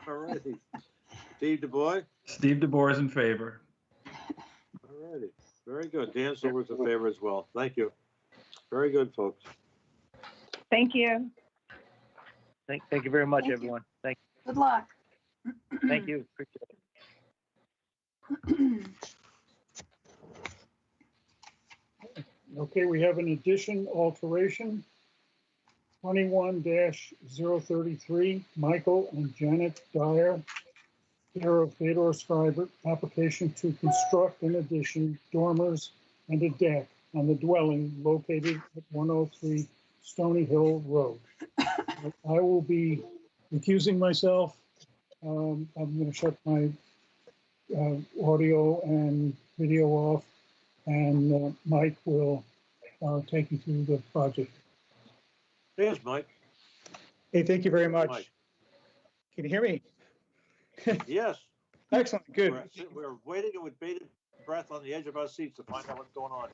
B: All righty. Steve DuBois?
H: Steve DeBoer is in favor.
B: All righty. Very good. Dan Silver's in favor as well. Thank you. Very good, folks.
K: Thank you.
J: Thank you very much,
D: Thank you.
J: everyone.
D: Good luck.
J: Thank you. Appreciate it.
E: Okay, we have an addition, alteration. 21-033, Michael and Janet Dyer, care of Theodore Stryber, application to construct an addition, dormers, and a deck on the dwelling located at 103 Stony Hill Road. I will be recusing myself. I'm going to shut my audio and video off, and Mike will take you through the project.
B: There's Mike.
L: Hey, thank you very much.
B: Mike.
L: Can you hear me?
B: Yes.
L: Excellent, good.
B: We're waiting with bated breath on the edge of our seats to find out what's going on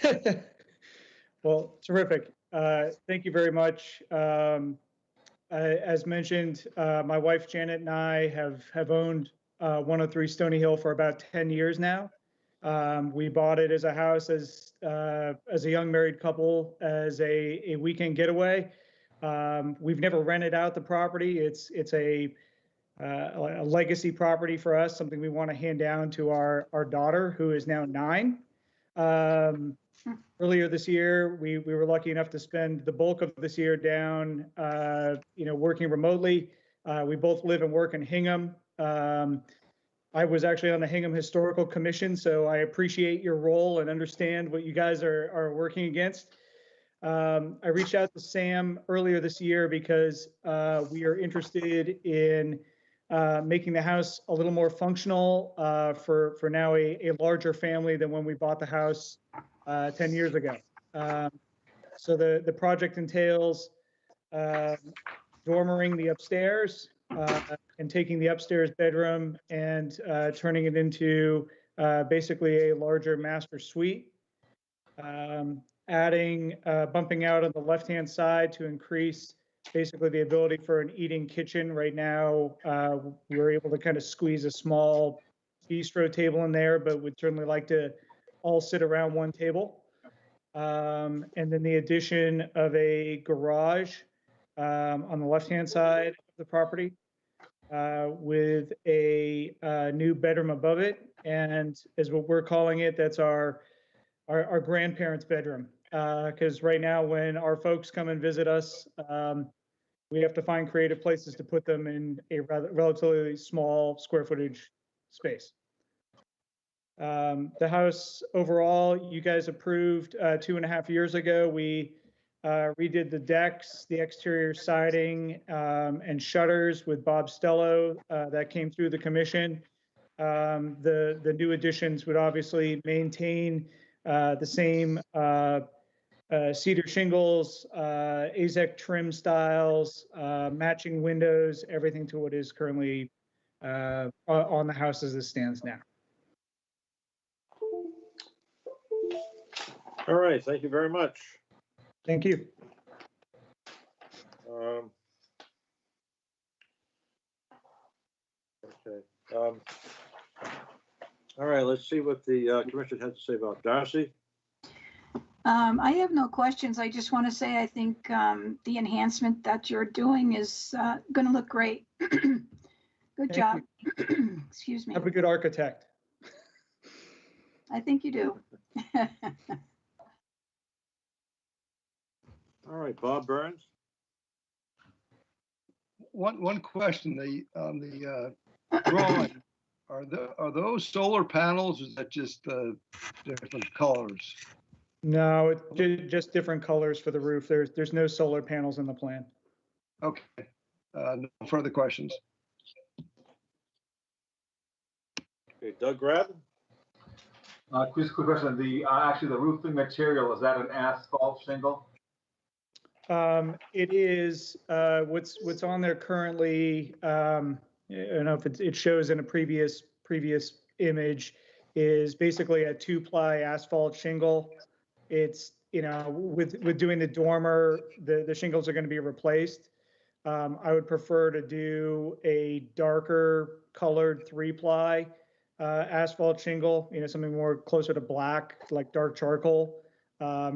B: here.
L: Well, terrific. Thank you very much. As mentioned, my wife Janet and I have owned 103 Stony Hill for about 10 years now. We bought it as a house as a young married couple as a weekend getaway. We've never rented out the property. It's a legacy property for us, something we want to hand down to our daughter, who is now 9. Earlier this year, we were lucky enough to spend the bulk of this year down, working remotely. We both live and work in Hingham. I was actually on the Hingham Historical Commission, so I appreciate your role and understand what you guys are working against. I reached out to Sam earlier this year because we are interested in making the house a little more functional for now a larger family than when we bought the house 10 years ago. So the project entails dormering the upstairs and taking the upstairs bedroom and turning it into basically a larger master suite. Bumping out on the left-hand side to increase basically the ability for an eating kitchen. Right now, we're able to kind of squeeze a small bistro table in there, but would certainly like to all sit around one table. And then the addition of a garage on the left-hand side of the property with a new bedroom above it. And as what we're calling it, that's our grandparents' bedroom. Because right now when our folks come and visit us, we have to find creative places to put them in a relatively small square footage space. The house overall, you guys approved 2.5 years ago. We redid the decks, the exterior siding, and shutters with Bob Stello. That came through the commission. The new additions would obviously maintain the same cedar shingles, AZEK trim styles, matching windows, everything to what is currently on the house as it stands now.
B: All right, thank you very much.
L: Thank you.
B: Okay. All right, let's see what the commission has to say about Darcy.
D: I have no questions. I just want to say I think the enhancement that you're doing is going to look great. Good
L: Thank
D: job. Excuse me.
L: Have a good architect.
D: I think you do.
B: All right, Bob Burns.
F: One question, the drawing, are those solar panels, or is that just different colors?
L: No, it's just different colors for the roof. There's no solar panels in the plan.
F: Okay, no further questions.
B: Okay, Doug Graben.
G: Just a quick question. Actually, the roofing material, is that an asphalt shingle?
L: It is what's on there currently. I don't know if it shows in a previous image, is basically a 2-ply asphalt shingle. It's, with doing the dormer, the shingles are going to be replaced. I would prefer to do a darker colored 3-ply asphalt shingle, something more closer to black, like dark charcoal,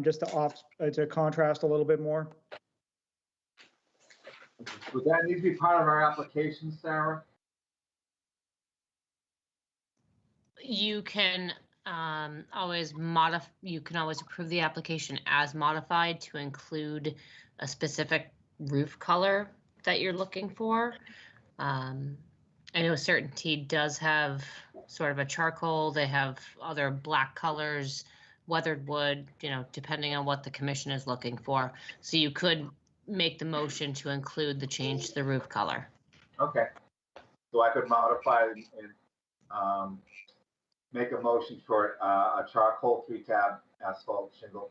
L: just to contrast a little bit more.
G: Would that need to be part of our application, Sarah?
C: You can always approve the application as modified to include a specific roof color that you're looking for. I know Certainty does have sort of a charcoal. They have other black colors, weathered wood, depending on what the commission is looking for. So you could make the motion to include the change to the roof color.
G: Okay. So I could modify and make a motion for a charcoal 3-tab asphalt shingle.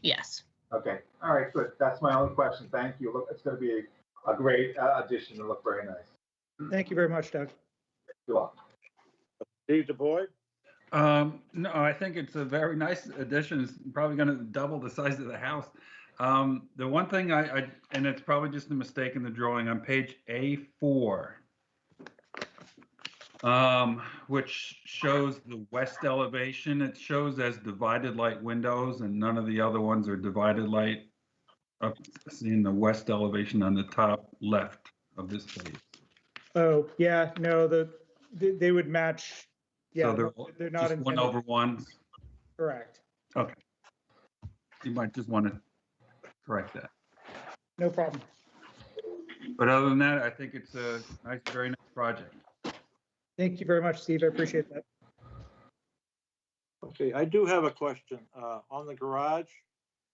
C: Yes.
G: Okay. All right, good. That's my only question. Thank you. Look, it's going to be a great addition and look very nice.
L: Thank you very much, Doug.
G: You're welcome.
B: Steve DuBois.
H: No, I think it's a very nice addition. It's probably going to double the size of the house. The one thing and it's probably just a mistake in the drawing on page A4, which shows the west elevation. It shows as divided light windows, and none of the other ones are divided light. Up seeing the west elevation on the top left of this page.
L: Oh, yeah, no, they would match. Yeah,
H: so
L: they're not
H: just
L: intended.
H: 1/1s.
L: Correct.
H: Okay. You might just want to correct that.
L: No problem.
H: But other than that, I think it's a very nice project.
L: Thank you very much, Steve. I appreciate that.
B: Okay, I do have a question on the garage.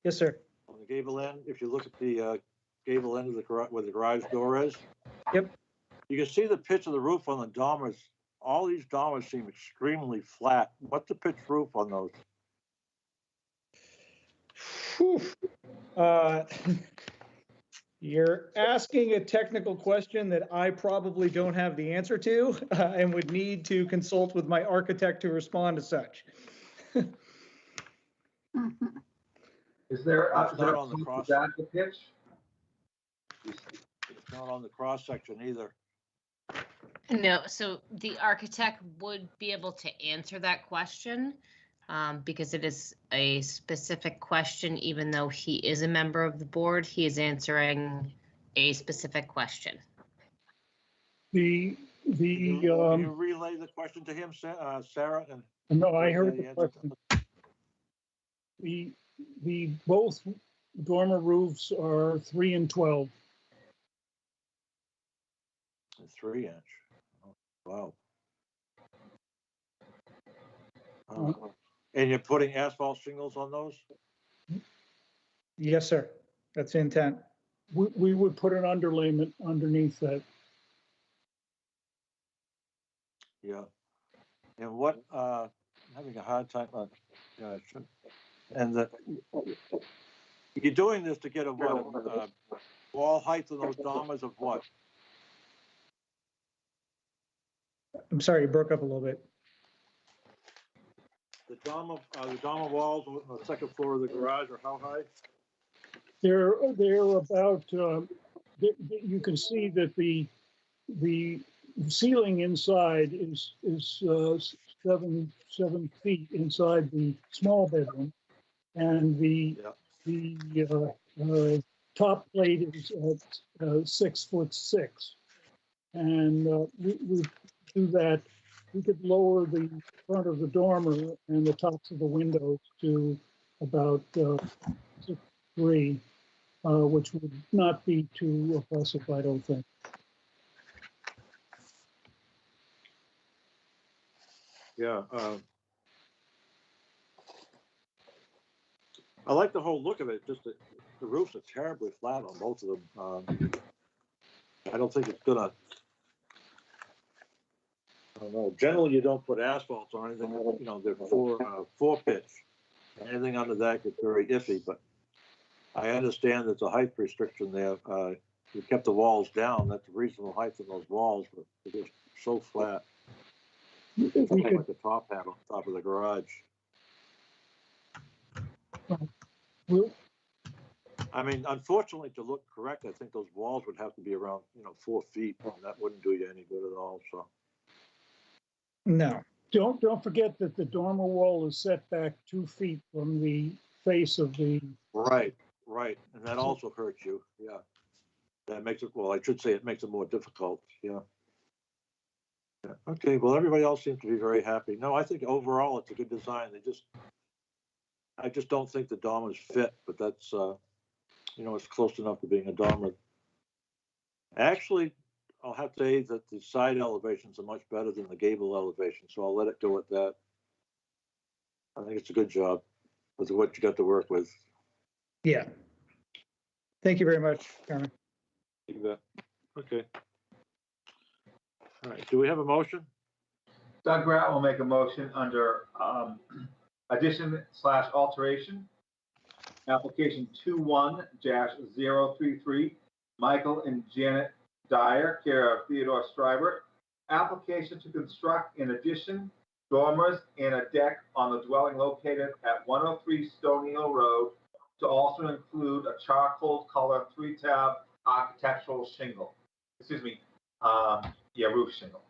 L: Yes, sir.
B: On the gable end, if you look at the gable end of the garage where the garage door is.
L: Yep.
B: You can see the pitch of the roof on the dormers. All these dormers seem extremely flat. What's the pitch roof on those?
L: You're asking a technical question that I probably don't have the answer to and would need to consult with my architect to respond to such.
G: Is there
B: It's not on the cross.
G: that the pitch?
B: It's not on the cross section either.
C: No, so the architect would be able to answer that question because it is a specific question. Even though he is a member of the board, he is answering a specific question.
B: Can you relay the question to him, Sarah? And
E: no, I heard the question. The both dormer roofs are 3 and 12.
B: 3 inch. Oh, wow. And you're putting asphalt shingles on those?
L: Yes, sir. That's the intent.
E: We would put an underlayment underneath that.
B: Yeah. And what, I'm having a hard time, yeah, I should, and you're doing this to get a what, wall height of those dormers of what?
L: I'm sorry, you broke up a little bit.
B: The dormer walls on the second floor of the garage are how high?
E: They're about, you can see that the ceiling inside is 7 feet inside the small bedroom, and the top plate is at 6'6". And we do that. We could lower the front of the dormer and the tops of the windows to about 6'3", which would not be too oppressive, I don't think.
B: Yeah. I like the whole look of it, just the roofs are terribly flat on both of them. I don't think it's gonna, I don't know, generally you don't put asphalt on anything, you know, they're four pitch. Anything under that gets very iffy, but I understand there's a height restriction there. You kept the walls down, that's a reasonable height of those walls, but they're just so flat.
E: If we could,
B: Like the top hat on top of the garage.
E: we'll,
B: I mean, unfortunately, to look correct, I think those walls would have to be around, 4 feet, and that wouldn't do you any good at all, so.
L: No.
E: don't forget that the dormer wall is set back 2 feet from the face of the.
B: Right, and that also hurts you, yeah. That makes it, well, I should say it makes it more difficult, yeah. Yeah, okay, well, everybody else seems to be very happy. No, I think overall it's a good design. I just don't think the dormers fit, but that's, it's close enough to being a dormer. Actually, I'll have to say that the side elevations are much better than the gable elevation, so I'll let it go at that. I think it's a good job with what you got to work with.
L: Yeah. Thank you very much, Carmen.
B: You bet. Okay. All right, do we have a motion?
G: Doug Gratt will make a motion under addition/alteration. Application 21-033, Michael and Janet Dyer, care of Theodore Stribert. Application to construct an addition, dormers, and a deck on the dwelling located at 103 Stony Hill Road to also include a charcoal color 3-tab architectural shingle. Excuse me, roof shingle.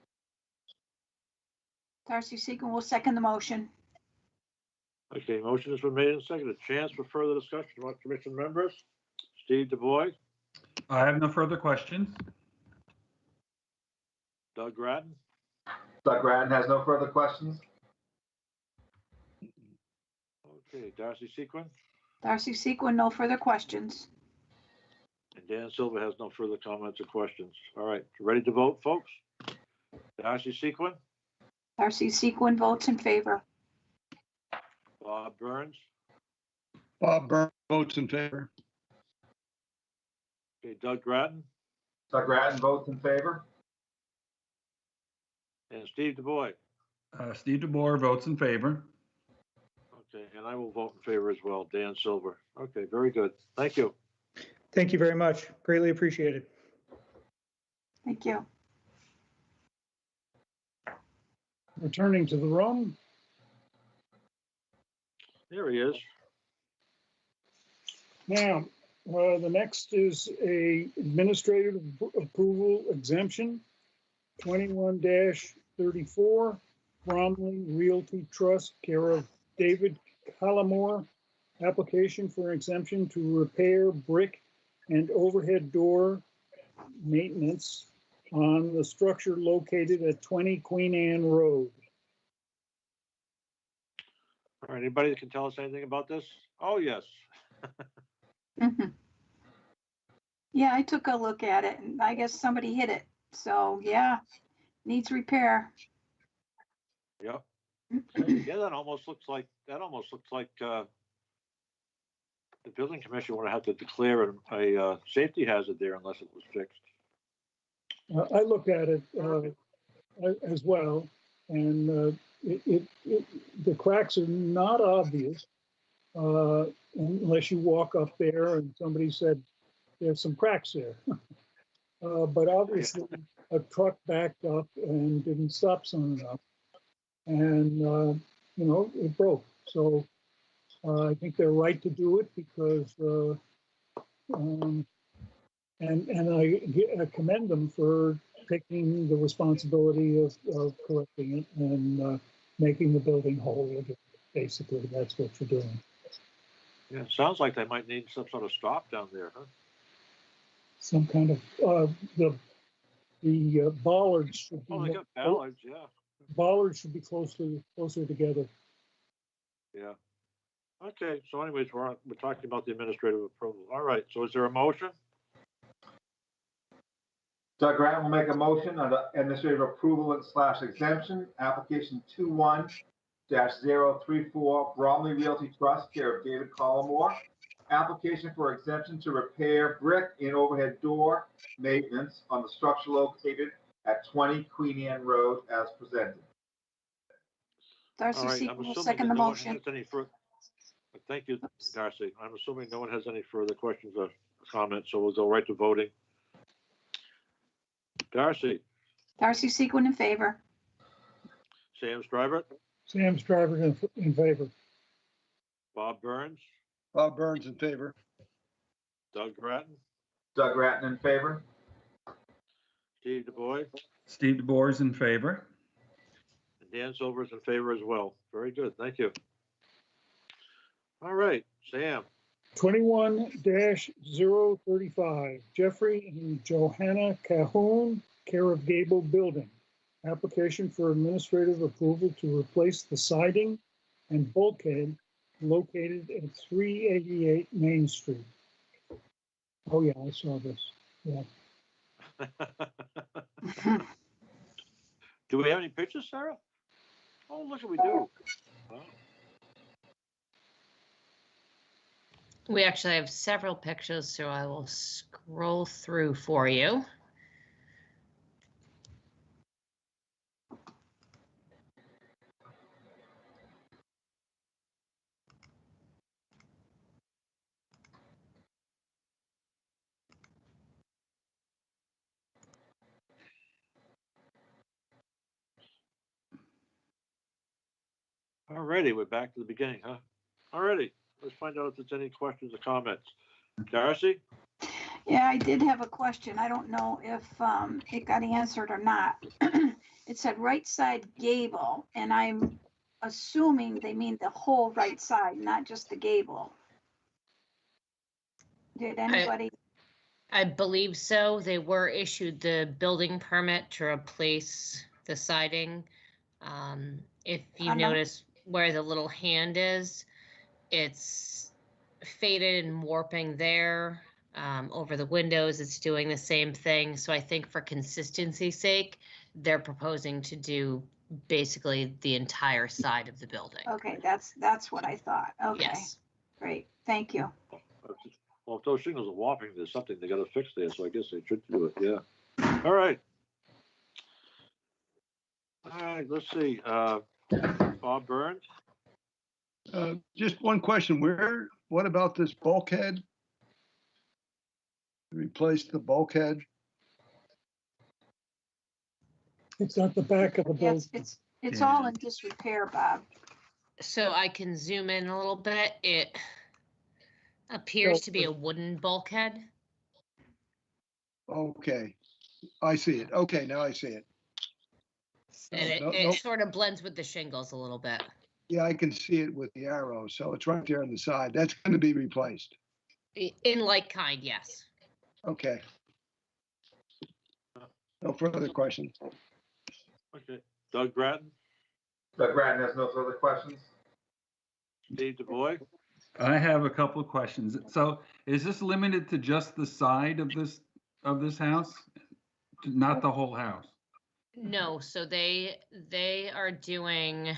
D: Darcy Seacon will second the motion.
B: Okay, motion has been made and seconded. Chance for further discussion among commission members? Steve DuBois,
H: I have no further questions.
B: Doug Grattan,
G: Doug Grattan has no further questions.
B: okay, Darcy Sequin,
D: Darcy Sequin, no further questions.
B: and Dan Silva has no further comments or questions. All right, ready to vote, folks? Darcy Sequin,
D: Darcy Sequin votes in favor.
B: Bob Burns,
F: Bob Burns votes in favor.
B: okay, Doug Grattan,
G: Doug Grattan votes in favor.
B: and Steve DuBois.
H: Steve DeBoer votes in favor.
B: Okay, and I will vote in favor as well, Dan Silver. Okay, very good. Thank you.
L: Thank you very much. Greatly appreciated.
D: Thank you.
E: Returning to the room.
B: There he is.
E: Now, the next is a administrative approval exemption, 21-34, Bromley Realty Trust, care of David Calamore. Application for exemption to repair brick and overhead door maintenance on the structure located at 20 Queen Anne Road.
B: All right, anybody that can tell us anything about this? Oh, yes.
D: Mhm. Yeah, I took a look at it and I guess somebody hit it. So yeah, needs repair.
B: Yep. Yeah, that almost looks like the building commission would have to declare a safety hazard there unless it was fixed.
E: I look at it as well, and the cracks are not obvious unless you walk up there and somebody said there's some cracks there. But obviously, a truck backed up and didn't stop soon enough, and it broke. So I think they're right to do it because, and I commend them for taking the responsibility of correcting it and making the building whole again. Basically, that's what you're doing.
B: Yeah, it sounds like they might need some sort of stop down there, huh?
E: Some kind of the bollards should be.
B: Oh, they got ballards, yeah.
E: Bollards should be closer together.
B: Yeah. Okay, so anyways, we're talking about the administrative approval. All right, so is there a motion?
G: Doug Grant will make a motion on the administrative approval / exemption, application 21-034, Bromley Realty Trust, care of David Calamore. Application for exemption to repair brick and overhead door maintenance on the structure located at 20 Queen Anne Road as presented.
D: Darcy
B: All right,
D: Sequel
B: I'm
D: will
B: assuming
D: second
B: that
D: the
B: no one
D: motion.
B: has any further. Thank you, Darcy. I'm assuming no one has any further questions or comments, so we'll go right to voting. Darcy,
D: Darcy Sequel in favor.
B: Sam Strybert,
E: Sam Stryver in favor.
B: Bob Burns,
F: Bob Burns in favor.
B: Doug Grattan,
G: Doug Grattan in favor.
B: Steve DuBois,
H: Steve DeBoer in favor.
B: and Dan Silver is in favor as well. Very good, thank you. All right, Sam.
E: 21-035, Jeffrey and Johanna Cahoon, care of Gable Building. Application for administrative approval to replace the siding and bulkhead located at 388 Main Street. Oh yeah, I saw this. Yeah.
B: Do we have any pictures, Sarah? Oh, look what we do. Wow.
C: We actually have several pictures, so I will scroll through for you.
B: All righty, we're back to the beginning, huh? All righty, let's find out if there's any questions or comments. Darcy?
D: Yeah, I did have a question. I don't know if it got answered or not. It said right side gable, and I'm assuming they mean the whole right side, not just the gable. Did anybody?
C: I believe so. They were issued the building permit to replace the siding. If you notice where the little hand is, it's faded and warping there. Over the windows, it's doing the same thing. So I think for consistency's sake, they're proposing to do basically the entire side of the building.
D: Okay, that's what I thought. Okay,
C: Yes.
D: great. Thank you.
B: Well, if those shingles are warping, there's something they got to fix there, so I guess they should do it, yeah. All right. All right, let's see. Bob Burns?
F: Just one question. What about this bulkhead? Replace the bulkhead?
E: It's at the back of the building.
D: Yes, it's all in disrepair, Bob.
C: So I can zoom in a little bit. It appears to be a wooden bulkhead.
F: Okay, I see it. Okay, now I see it.
C: And it sort of blends with the shingles a little bit.
F: Yeah, I can see it with the arrow. So it's right there on the side. That's going to be replaced.
C: In like kind, yes.
F: Okay. No further questions.
B: Okay. Doug Grattan?
G: Doug Grattan has no further questions.
B: Steve DuBois?
H: I have a couple of questions. So is this limited to just the side of this house? Not the whole house?
C: No, so they are doing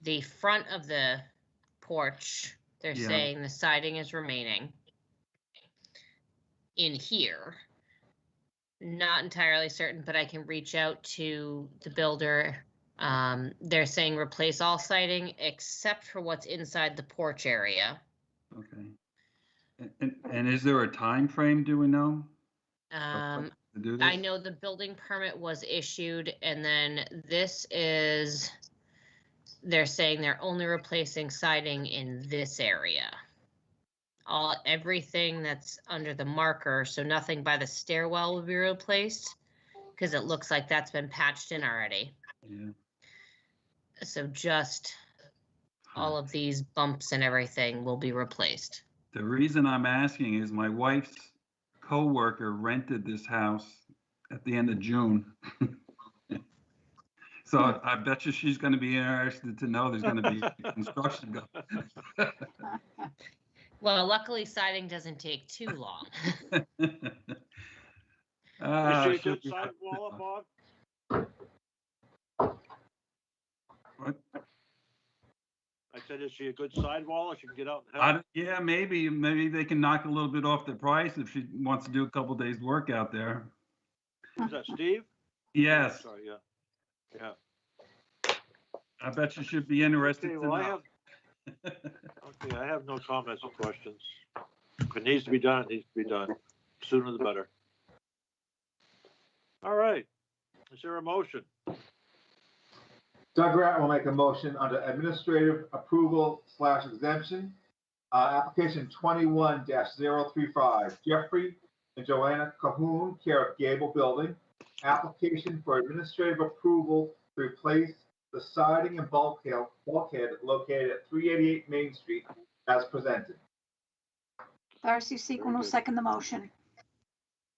C: the front of the porch, they're
H: Yeah.
C: saying the siding is remaining in here. Not entirely certain, but I can reach out to the builder. They're saying replace all siding except for what's inside the porch area.
H: Okay. And is there a time frame? Do we know?
C: To
H: do
C: I
H: this?
C: know the building permit was issued, and then this is, they're saying they're only replacing siding in this area. Everything that's under the marker, so nothing by the stairwell will be replaced, because it looks like that's been patched in already.
H: Yeah.
C: So just all of these bumps and everything will be replaced.
H: The reason I'm asking is my wife's coworker rented this house at the end of June. So I bet you she's going to be interested to know there's going to be construction going.
C: Well, luckily siding doesn't take too long.
B: Is she a good sidewall, Bob?
H: What?
B: I said, is she a good sidewall? She can get out and help?
H: Yeah, maybe they can knock a little bit off the price if she wants to do a couple days work out there.
B: Is that Steve?
H: Yes,
B: Sorry, yeah. Yeah.
H: I bet you should be interested
B: Okay,
H: to
B: well,
H: know.
B: I have no comments or questions. If it needs to be done, it needs to be done. Sooner the better. All right. Is there a motion?
G: Doug Grant will make a motion under administrative approval / exemption. Application 21-035, Jeffrey and Joanna Cahoon, care of Gable Building. Application for administrative approval to replace the siding and bulkhead located at 388 Main Street as presented.
D: Darcy Sequin will second the motion.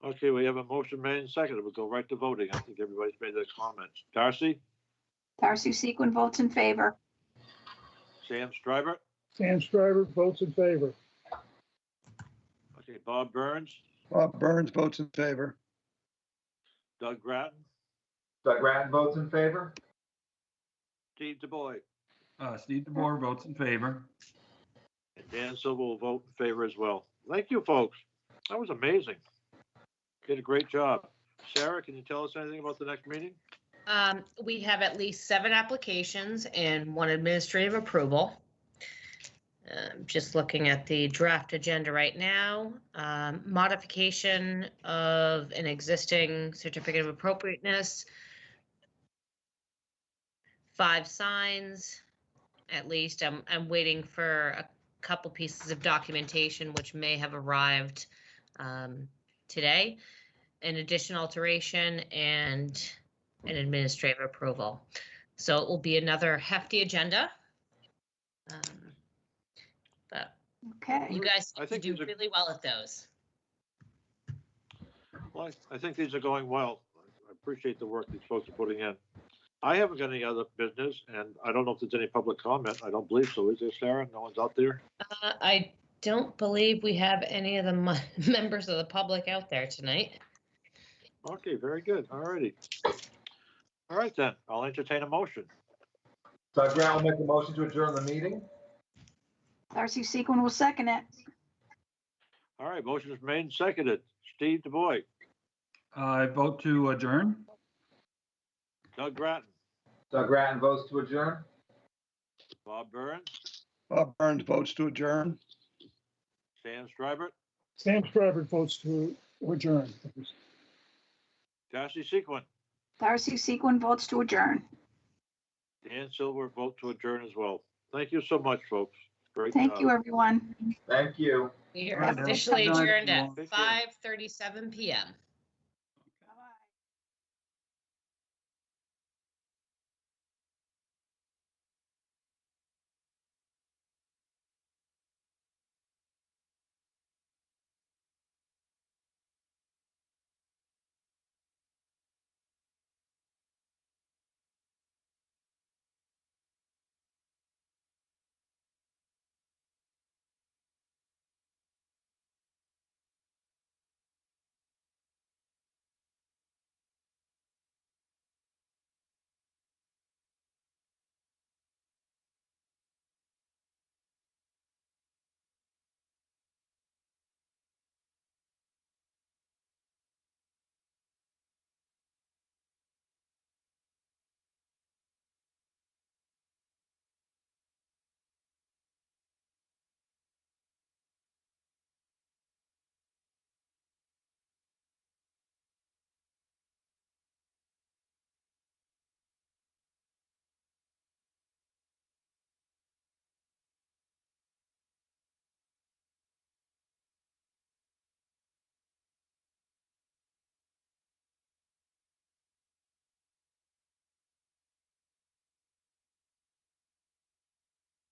B: Okay, we have a motion made and seconded. We'll go right to voting. I think everybody's made their comments. Darcy?
D: Darcy Sequin votes in favor.
B: Sam Strybert?
E: Sam Stryver votes in favor.
B: Okay, Bob Burns?
F: Bob Burns votes in favor.
B: Doug Grattan?
G: Doug Grant votes in favor.
B: Steve DuBois?
H: Steve DeBoer votes in favor.
B: And Dan Silva will vote in favor as well. Thank you, folks. That was amazing. Did a great job. Sarah, can you tell us anything about the next meeting?
C: We have at least 7 applications and 1 administrative approval. Just looking at the draft agenda right now, modification of an existing certificate of appropriateness, 5 signs, at least. I'm waiting for a couple pieces of documentation which may have arrived today, an addition alteration, and an administrative approval. So it will be another hefty agenda. But
D: Okay.
C: you guys
B: I think
C: do
B: these are-
C: really well at those.
B: Well, I think these are going well. I appreciate the work these folks are putting in. I haven't got any other business, and I don't know if there's any public comment. I don't believe so. Is there, Sarah? No one's out there?
C: I don't believe we have any of the members of the public out there tonight.
B: Okay, very good. All righty. All right, then. I'll entertain a motion.
G: Doug Grant will make a motion to adjourn the meeting.
D: Darcy Sequin will second it.
B: All right, motion is made and seconded. Steve DuBois,
H: I vote to adjourn.
B: Doug Grattan,
G: Doug Grant votes to adjourn.
B: Bob Burns,
F: Bob Burns votes to adjourn.
B: Sam Strybert,
E: Sam Stryver votes to adjourn.
B: Darcy Sequin,
D: Darcy Sequin votes to adjourn.
B: Dan Silver vote to adjourn as well. Thank you so much, folks. Great
D: Thank
B: job.
D: you, everyone.
G: Thank you.
C: We are
H: All right,
C: officially
H: have a good night,
C: adjourned at
H: everyone.
C: 5:37 p.m.